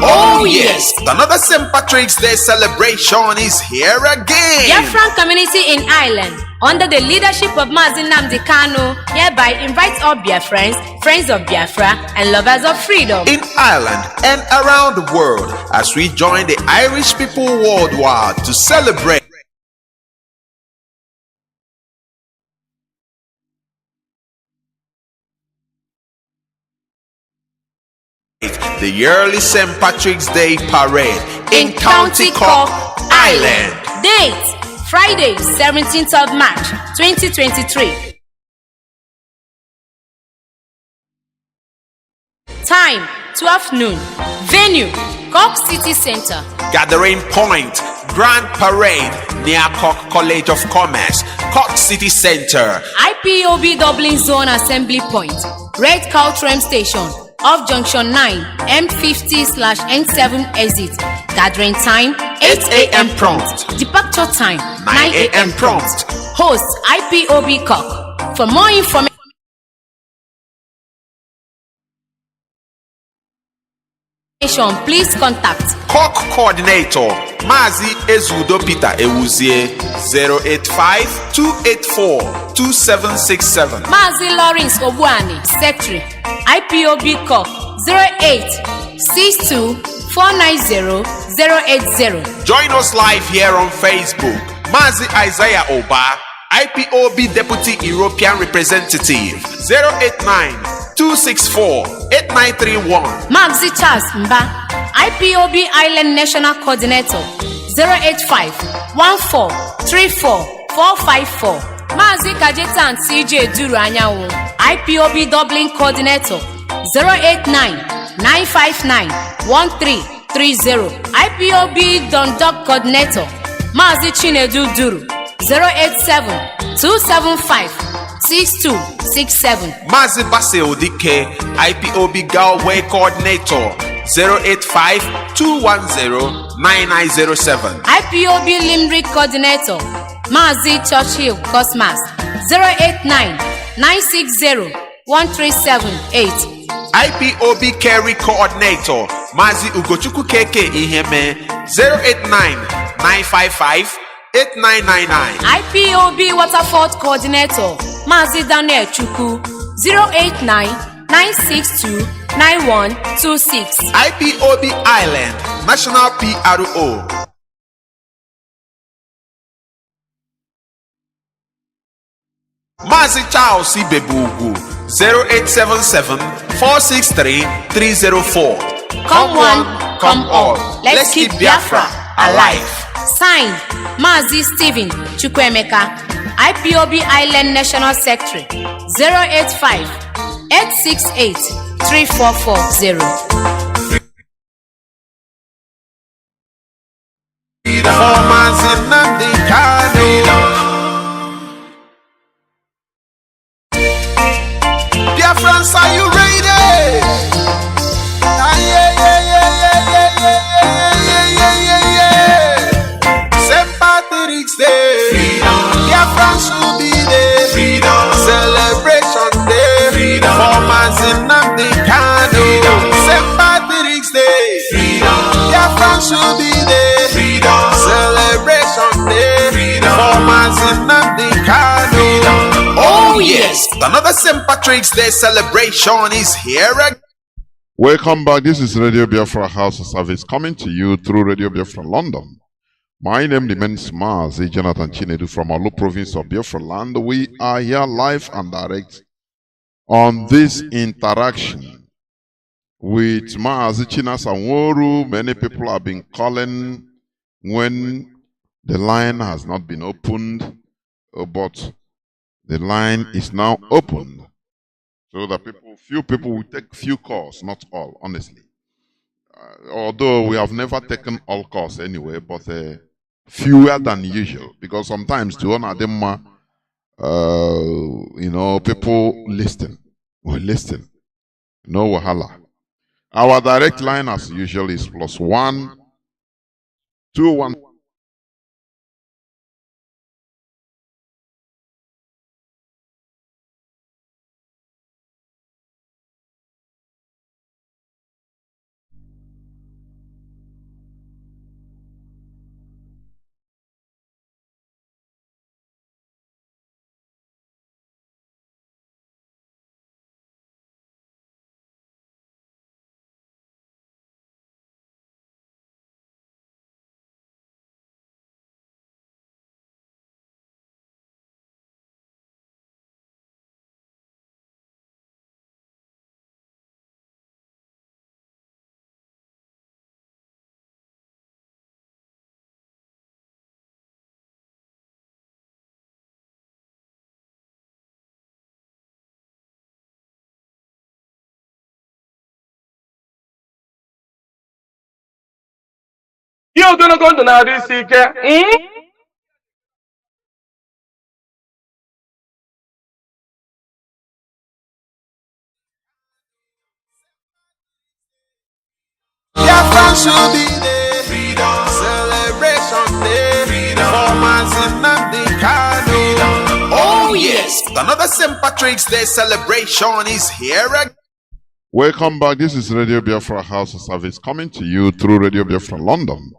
Speaker 3: Oh yes, another St. Patrick's Day celebration is here again.
Speaker 4: Biafran community in Ireland, under the leadership of Mazi Nnamdi Kanu, hereby invites all Biafrans, friends of Biafra, and lovers of freedom
Speaker 3: in Ireland and around the world as we join the Irish people worldwide to celebrate the yearly St. Patrick's Day parade in County Cork, Ireland.
Speaker 4: Date: Friday, 17th of March, 2023. Time: 12 noon. Venue: Cork City Centre.
Speaker 3: Gathering point: Grand Parade near Cork College of Commerce, Cork City Centre.
Speaker 4: IPOB Dublin Zone Assembly Point: Red Cow Tram Station off Junction 9, M50/N7 exit. Gathering time
Speaker 3: 8 a.m. prompt.
Speaker 4: Departure time
Speaker 3: 9 a.m. prompt.
Speaker 4: Host IPOB Cock. For more information, please contact
Speaker 3: Cock Coordinator Mazi Ezudo Peter Ewuzie 085-284-2767.
Speaker 4: Mazi Lawrence Obuani, Secretary, IPOB Cock 0862-490-080.
Speaker 3: Join us live here on Facebook. Mazi Isaiah Oba, IPOB Deputy European Representative 089-264-8931.
Speaker 4: Mazi Charles Mba, IPOB Island National Coordinator 085-1434-454. Mazi Kajetan CJ Duru Anyanwu, IPOB Dublin Coordinator 089-959-1330. IPOB Dundalk Coordinator Mazi Chinedu Duru 087-275-6267.
Speaker 3: Mazi Base Odike, IPOB Galway Coordinator 085-210-9907.
Speaker 4: IPOB Limerick Coordinator Mazi Churchill Cosmas 089-960-1378.
Speaker 3: IPOB Kerry Coordinator Mazi Ugochukwu KK Iheme 089-955-8999.
Speaker 4: IPOB Waterford Coordinator Mazi Daniel Chukwu 089-962-9126.
Speaker 3: IPOB Island National PRO Mazi Charles Ibebugu 0877-463-304.
Speaker 4: Come one, come all. Let's keep Biafra alive. Signed, Mazi Stephen Chukwemeka, IPOB Island National Secretary 085-868-3440.
Speaker 3: For Mazi Nnamdi Kanu. Biafrans, are you ready? St. Patrick's Day. Biafrans will be there. Celebration Day. For Mazi Nnamdi Kanu. St. Patrick's Day. Biafrans will be there. Celebration Day. For Mazi Nnamdi Kanu. Oh yes, another St. Patrick's Day celebration is here again.
Speaker 2: Welcome back. This is Radio Biafra Hausa Service coming to you through Radio Biafra London. My name remains Mazi Jonathan Chinedu from Olu province of Biafra land. We are here live and direct on this interaction with Mazi Chinas Anworu. Many people have been calling when the line has not been opened, but the line is now opened. So that few people will take few calls, not all, honestly. Although we have never taken all calls anyway, but fewer than usual, because sometimes to honor them, people listen. We listen. No wahala. Our direct line, as usual, is +1 21.
Speaker 1: Ihe ogologo ndụ na-adị isi ike.
Speaker 3: Biafrans will be there. Freedom celebration day. Freedom for Mazi Nnamdi Kanu. Oh yes, another St. Patrick's Day celebration is here again.
Speaker 2: Welcome back. This is Radio Biafra Hausa Service coming to you through Radio Biafra London.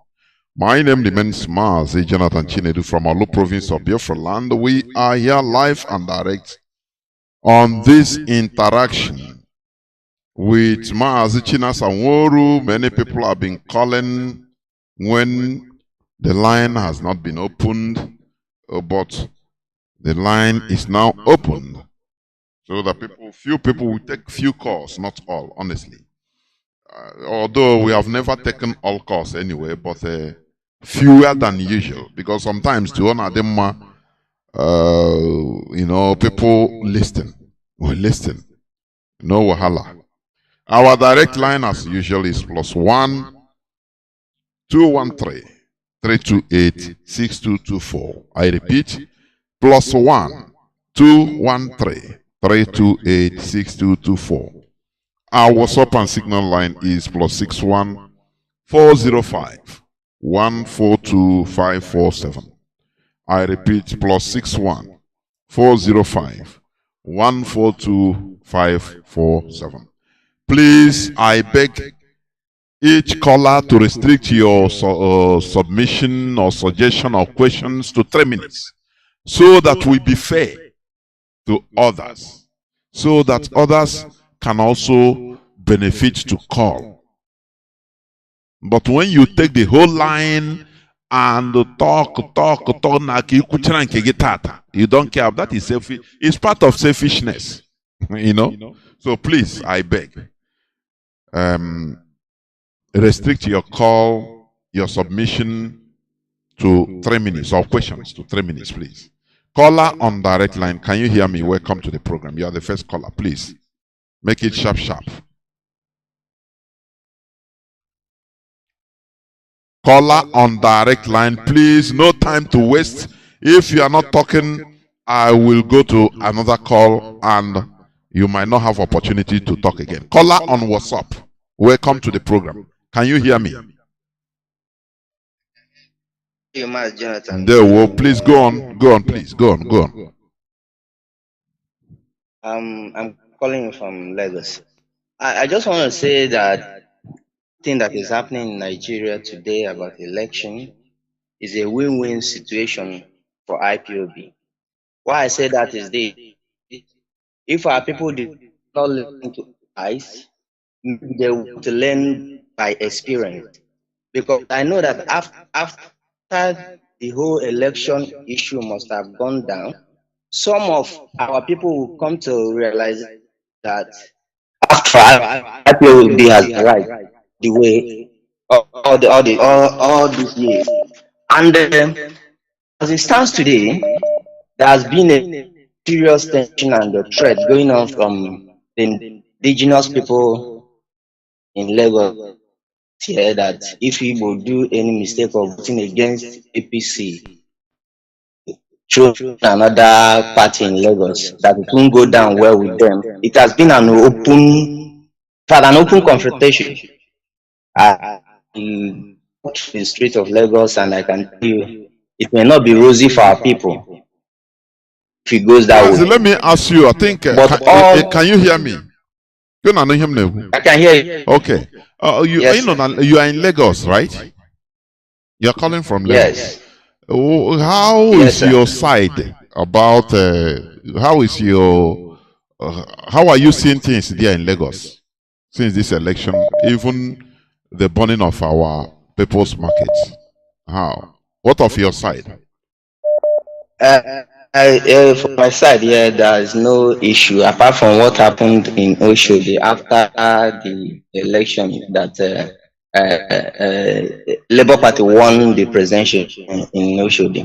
Speaker 2: My name remains Mazi Jonathan Chinedu from Olu province of Biafra land. We are here live and direct on this interaction with Mazi Chinas Anworu. Many people have been calling when the line has not been opened, but the line is now opened. So that few people will take few calls, not all, honestly. Although we have never taken all calls anyway, but fewer than usual, because sometimes to honor them, people listen. We listen. No wahala. Our direct line, as usual, is +1 213 328 6224. I repeat, +1 213 328 6224. Our WhatsApp and Signal line is +61 405 142 547. I repeat, +61 405 142 547. Please, I beg each caller to restrict your submission or suggestion or questions to 3 minutes, so that we be fair to others, so that others can also benefit to call. But when you take the whole line and talk, you don't care. That is selfish. It's part of selfishness, So please, I beg, restrict your call, your submission to 3 minutes, or questions to 3 minutes, please. Caller on direct line, can you hear me? Welcome to the program. You are the first caller, please. Make it sharp. Caller on direct line, please. No time to waste. If you are not talking, I will go to another call and you might not have opportunity to talk again. Caller on WhatsApp, welcome to the program. Can you hear me?
Speaker 5: Jonathan.
Speaker 2: Please go on, please. Go on.
Speaker 5: I'm calling you from Lagos. I just want to say that thing that is happening in Nigeria today about election is a win-win situation for IPOB. Why I say that is this: if our people did not learn to eyes, they want to learn by experience. Because I know that after the whole election issue must have gone down, some of our people will come to realize that after IPOB has arrived the way all these years. And as it stands today, there has been a serious tension and a threat going on from the indigenous people in Lagos here, that if he will do any mistake of voting against APC, through another party in Lagos, that it won't go down well with them. It has been an open confrontation. I walked through the streets of Lagos, and I can tell you, it may not be rosy for our people if it goes that way.
Speaker 2: Let me ask you, I think, can you hear me?
Speaker 5: I can hear you.
Speaker 2: Okay.
Speaker 5: Yes.
Speaker 2: You are in Lagos, right? You're calling from Lagos.
Speaker 5: Yes.
Speaker 2: How is your side about, how are you seeing things there in Lagos since this election, even the burning of our people's markets? How? What of your side?
Speaker 5: From my side, there is no issue apart from what happened in Oshodi after the election, that Labour Party won the presidential in Oshodi.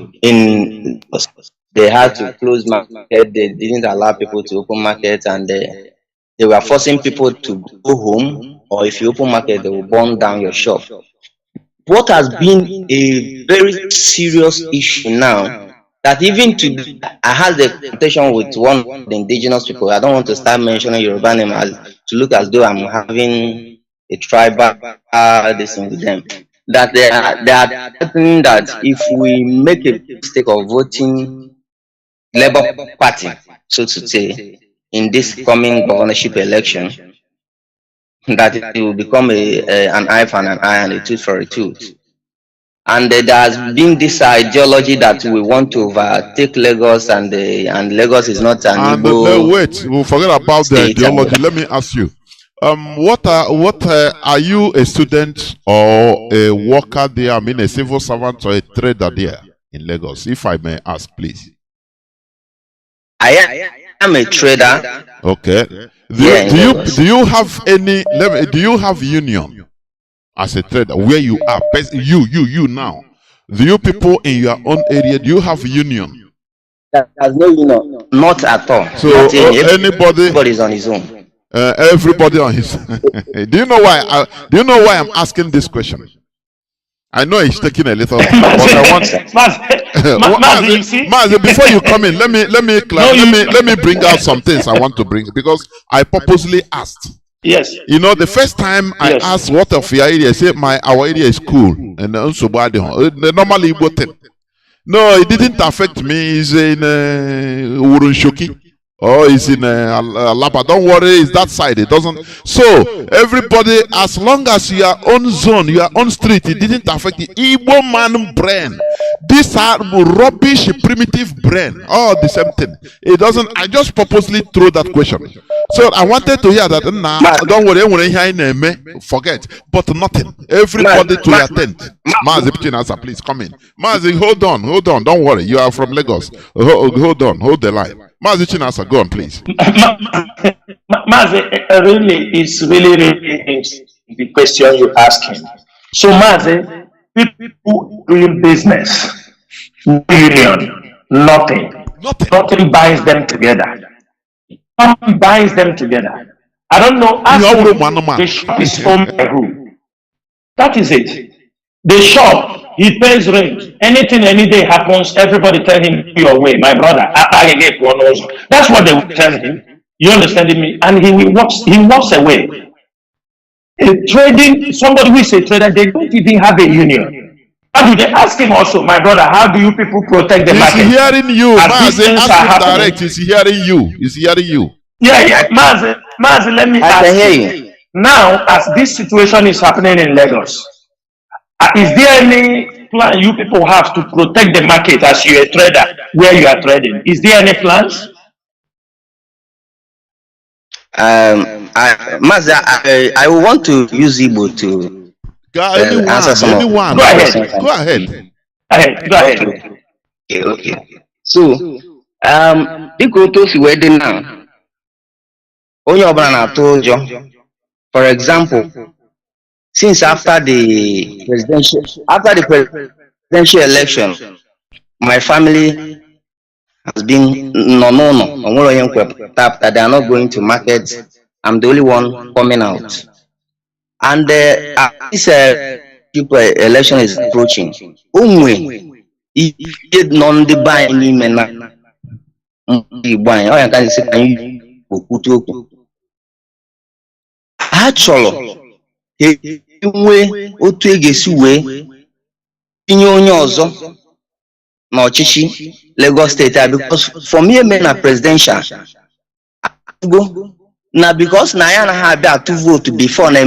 Speaker 5: They had to close market. They didn't allow people to open market, and they were forcing people to go home, or if you open market, they will burn down your shop. What has been a very serious issue now, that even today, I had the conversation with one of the indigenous people. I don't want to start mentioning Yoruba name to look as though I'm having a tribal this thing with them. That they are threatening that if we make a mistake of voting Labour Party, so to say, in this coming governorship election, that it will become an eye for an eye and a tooth for a tooth. And there has been this ideology that we want to overtake Lagos, and Lagos is not an
Speaker 2: And
Speaker 5: Igbo
Speaker 2: wait, we'll forget about the
Speaker 5: state.
Speaker 2: ideology. Let me ask you. Are you a student or a worker there? I mean, a civil servant or a trader there in Lagos? If I may ask, please.
Speaker 5: I am a trader.
Speaker 2: Okay. Do you have any? Do you have union as a trader where you are? You now. Do you people in your own area? Do you have union?
Speaker 5: There's no union. Not at all.
Speaker 2: So
Speaker 5: everybody's on his own.
Speaker 2: Everybody on his. Do you know why? Do you know why I'm asking this question? I know he's taking a little, but I want. Mazi, before you come in, let me bring out some things I want to bring, because I purposely asked.
Speaker 1: Yes.
Speaker 2: You know, the first time I asked what of your area, I said our area is cool, and also the normally no, it didn't affect me. It's in Urunshoki. Oh, it's in Alaba. Don't worry, it's that side. It doesn't. So everybody, as long as your own zone, your own street, it didn't affect the Igbo man brain. These are rubbish, primitive brain. All the same thing. It doesn't. I just purposely threw that question. So I wanted to hear that. Nah, don't worry, forget. But nothing. Everybody to your tent. Mazi, please come in. Mazi, hold on. Don't worry. You are from Lagos. Hold on. Hold the line. Mazi Chinasa, go on, please.
Speaker 1: Mazi, really, it's really the question you asking. So, Mazi, people doing business, union, nothing binds them together. Nothing binds them together. I don't know. The shop is owned by who? That is it. The shop, he pays rent. Anything, any day happens, everybody tell him your way, my brother. That's what they will tell him. You understand me? And he walks away. Trading, somebody who is a trader, they don't even have a union. How do they ask him also, my brother, how do you people protect the market?
Speaker 2: He's hearing you, Mazi. Ask him direct. He's hearing you.
Speaker 1: Yeah. Mazi, let me ask you. Now, as this situation is happening in Lagos, is there any plan you people have to protect the market as you're a trader where you are trading? Is there any plans?
Speaker 5: Mazi, I want to use Igbo to answer some of
Speaker 2: anyone. Go ahead.
Speaker 5: Okay. So, dịka otu o si wee dị na onye ọbụla na-atụ ụjọ. For example, since after the presidential election, my family has been that they are not going to market. I'm the only one coming out. And this election is approaching. Enwe otu egesi wee tinye onye ọzọ n'ọchịchị Lagos State, because for me na presidential go na because na ya anaghị abịa atụ vote before na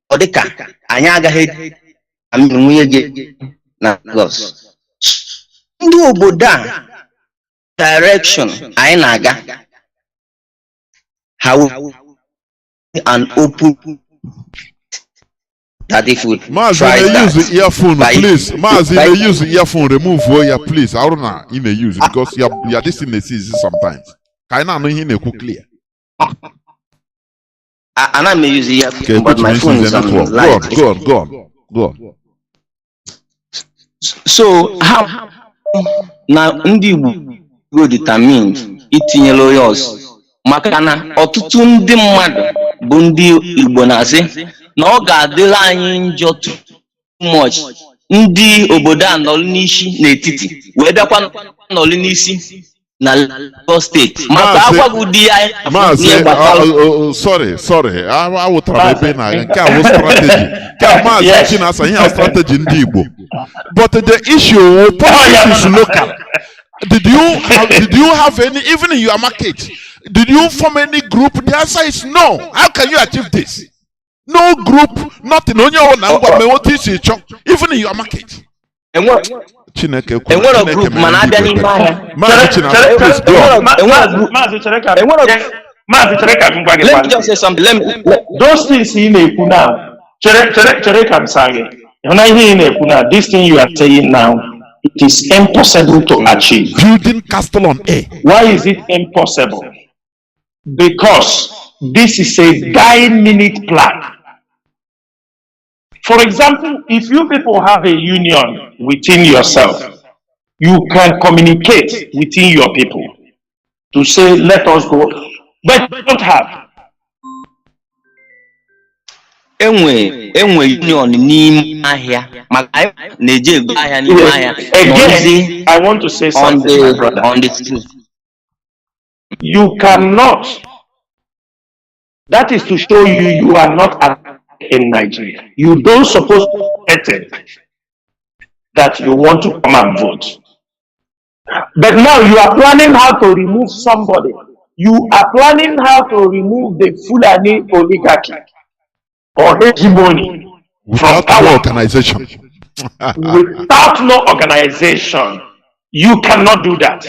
Speaker 5: ọ dịka anyị agaghị nwunye gị na Lagos. Ndị obodo a direction anyị na-aga how an open that if we
Speaker 2: Mazi,
Speaker 5: try that,
Speaker 2: use the earphone, please. Mazi, use the earphone. Remove where please. I don't know in use because you are this in the season sometimes. Can I know in clear?
Speaker 5: I may use the earphone, but my phone is on live.
Speaker 2: Go on.
Speaker 5: So how now ndị Igbo go determine itinye lawyers maka na ọtụtụ ndị mmadụ bụ ndị Igbo na-asị na ọ ga-adịrị anyị njọ too much ndị obodo a nọrọ n'isi n'etiti wee bịakwa nọrọ n'isi na Lagos State.
Speaker 2: Sorry. I will try to strategy.
Speaker 1: Yes.
Speaker 2: Strategy in Igbo. But the issue politics is local. Did you have any, even in your market? Did you form any group? The answer is no. How can you achieve this? No group, nothing on your own. Even in your market.
Speaker 5: And what a group, man. I don't even let me just say something.
Speaker 1: Those things in a now. This thing you are saying now, it is impossible to achieve.
Speaker 2: Building castle on air.
Speaker 1: Why is it impossible? Because this is a 9-minute plan. For example, if you people have a union within yourself, you can communicate within your people to say, let us go. But you don't have.
Speaker 5: Enwe union n'ime ahịa maka na-eje ego ahịa n'ime ahịa.
Speaker 1: Again, I want to say something, my brother.
Speaker 5: On the street.
Speaker 1: You cannot. That is to show you are not in Nigeria. You don't suppose to pretend that you want to come and vote. But now you are planning how to remove somebody. You are planning how to remove the Fulani oligarchy or hegemony
Speaker 2: without no organization.
Speaker 1: Without no organization, you cannot do that.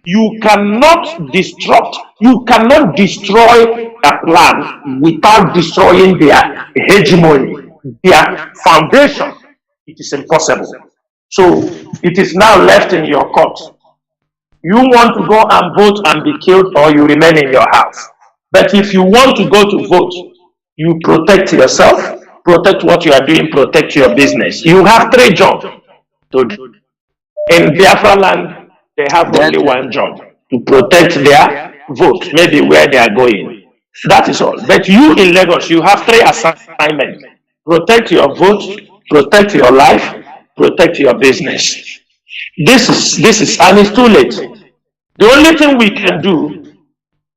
Speaker 1: You cannot disrupt, you cannot destroy a plan without destroying their hegemony, their foundation. It is impossible. So it is now left in your court. You want to go and vote and be killed, or you remain in your house. But if you want to go to vote, you protect yourself, protect what you are doing, protect your business. You have 3 jobs to do. In Biafra land, they have only 1 job, to protect their vote, maybe where they are going. That is all. But you in Lagos, you have 3 assignments. Protect your vote, protect your life, protect your business. This is, and it's too late. The only thing we can do,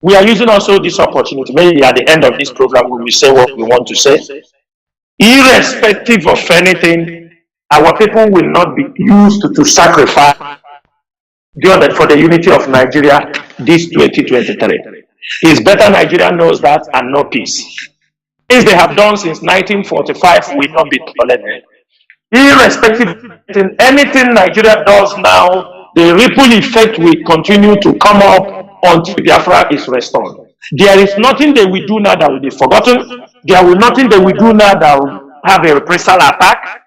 Speaker 1: we are using also this opportunity, maybe at the end of this program, we will say what we want to say. Irrespective of anything, our people will not be used to sacrifice for the unity of Nigeria this 2023. It's better Nigeria knows that and no peace. Things they have done since 1945 will not be tolerated. Irrespective of anything Nigeria does now, the ripple effect will continue to come up until Biafra is restored. There is nothing they will do now that will be forgotten. There will nothing they will do now that will have a reprisal attack.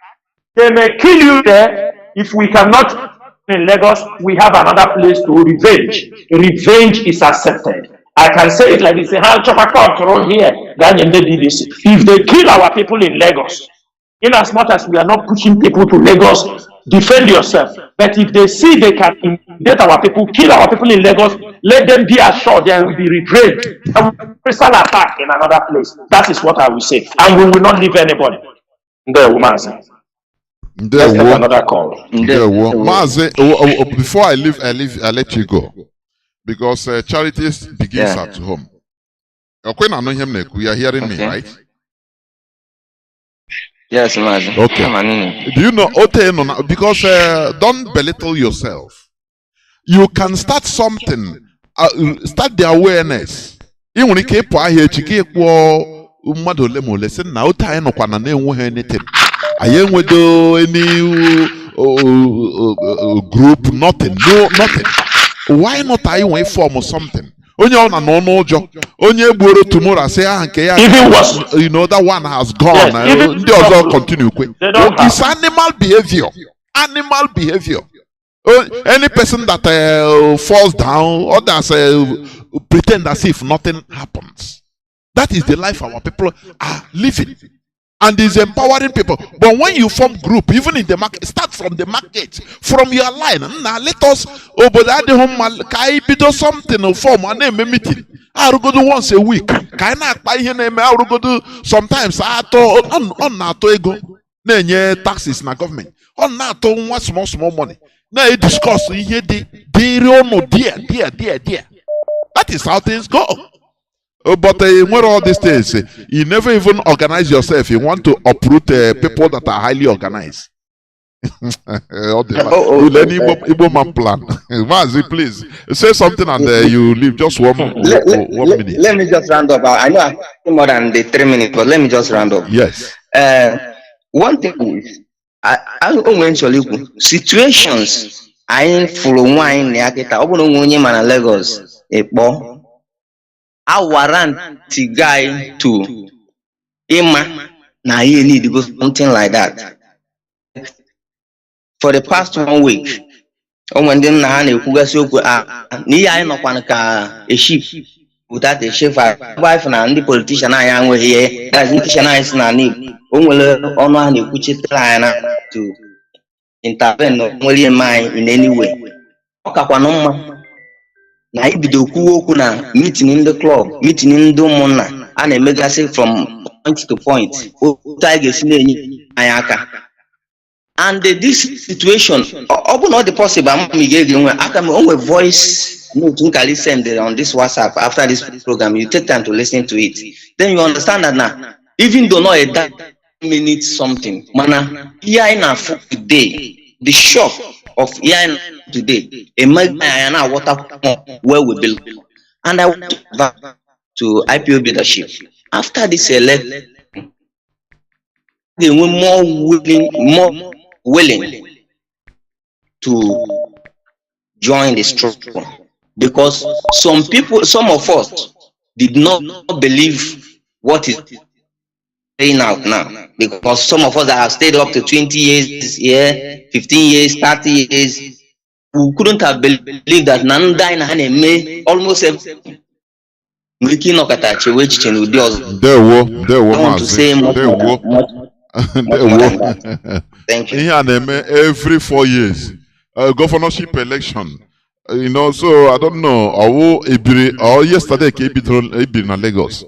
Speaker 1: They may kill you there. If we cannot in Lagos, we have another place to revenge. Revenge is accepted. I can say it like this: here. If they kill our people in Lagos, in as much as we are not pushing people to Lagos, defend yourself. But if they see they can intimidate our people, kill our people in Lagos, let them be assured there will be revenge. A reprisal attack in another place. That is what I will say. And we will not leave anybody. Mazi. Let's take another call.
Speaker 2: Mazi, before I let you go. Because charities begins at home. You are hearing me, right?
Speaker 5: Yes, Mazi.
Speaker 2: Okay. Do you know, because don't belittle yourself. You can start something, start the awareness. Even if you group, nothing, nothing. Why not I wait form something? Only on a no job. Only borrow tomorrow say you know that one has gone. Yes, the other continue quick. It's animal behavior. Animal behavior. Any person that falls down, others pretend as if nothing happens. That is the life our people are living. And is empowering people. But when you form group, even in the market, start from the market, from your line. Now let us do something or form a name meeting. I will go do once a week. Can I buy your name? I will go do sometimes. I on NATO ego. Taxes na government. On NATO one small money. Now you discuss here the dear. That is how things go. But when all these things, you never even organize yourself. You want to uproot people that are highly organized. With any Igbo man plan. Mazi, please say something and you leave just one minute.
Speaker 5: Let me just round up. I know I have more than the 3 minutes, but let me just round up.
Speaker 2: Yes.
Speaker 5: One thing is, I eventually situations I ain't follow wine Yakita, open only man Lagos, a bo. I warrant the guy to Ima na he need to go something like that. For the past 1 week, when them na ne kuga so ni I no kwan ka a sheep without a shepherd. Wife na the politician I am here. That's politician is na need. Onwele ono ha na ekuchitara na to intervene only in mind in any way. Okakwa no mma na ibido kwuo okwu na meeting in the club, meeting in the ụmụnna a na-emegasị from point to point. Otu anyị ga-esi na-enye anyị aka. And this situation, not the possible, I can only voice note you send on this WhatsApp after this program. You take time to listen to it. Then you understand that now, even though not a that minute something, mana here in our today, the shock of here today, a water where we build. And I want to IPO leadership. After this election, they were more willing to join the struggle, because some of us did not believe what is playing out now, because some of us that have stayed up to 20 years here, 15 years, 30 years, we couldn't have believed that Nnamdi may almost everything. Making no katache which can do us.
Speaker 2: There
Speaker 5: want to say more. Thank you.
Speaker 2: Every 4 years, governorship election. So I don't know. Or yesterday, in Lagos.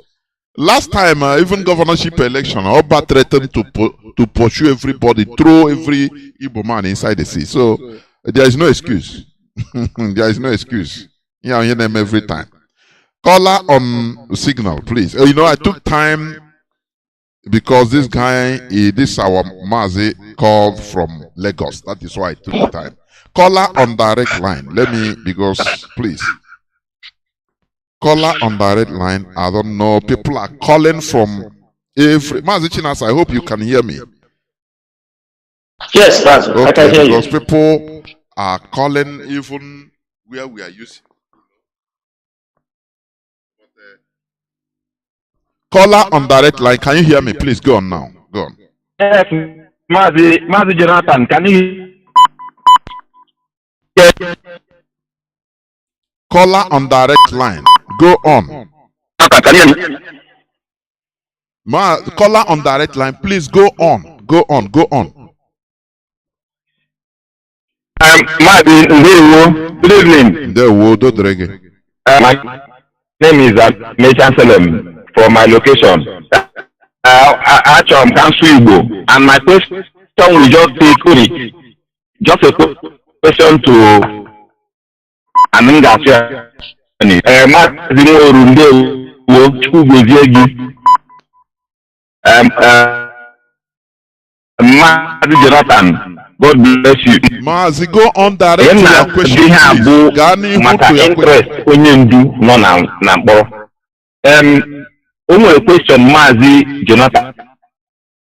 Speaker 2: Last time, even governorship election, Oba threatened to pursue everybody, throw every Igbo man inside the sea. So there is no excuse. There is no excuse. I hear them every time. Caller on signal, please. I took time. Because this guy, this our Mazi called from Lagos. That is why I took the time. Caller on direct line. Because please. Caller on direct line. I don't know. People are calling from every. Mazi Chinas, I hope you can hear me.
Speaker 1: Yes, Mazi.
Speaker 2: Okay,
Speaker 1: I can hear
Speaker 2: because
Speaker 1: you.
Speaker 2: people are calling even where we are using. Caller on direct line. Can you hear me? Please go on now. Go on.
Speaker 1: Yes, Mazi Jonathan, can you?
Speaker 2: Caller on direct line. Go on.
Speaker 1: Can you hear me?
Speaker 2: Caller on direct line. Please go on. Go on. Go on.
Speaker 1: Mazi, good evening. My name is Chancellor. For my location, actually, I'm Council Igbo, and my question will just be just a question to Nnamdi. Mazi Jonathan, God bless you.
Speaker 2: Mazi, go on direct to your question, please.
Speaker 1: Only a question, Mazi Jonathan.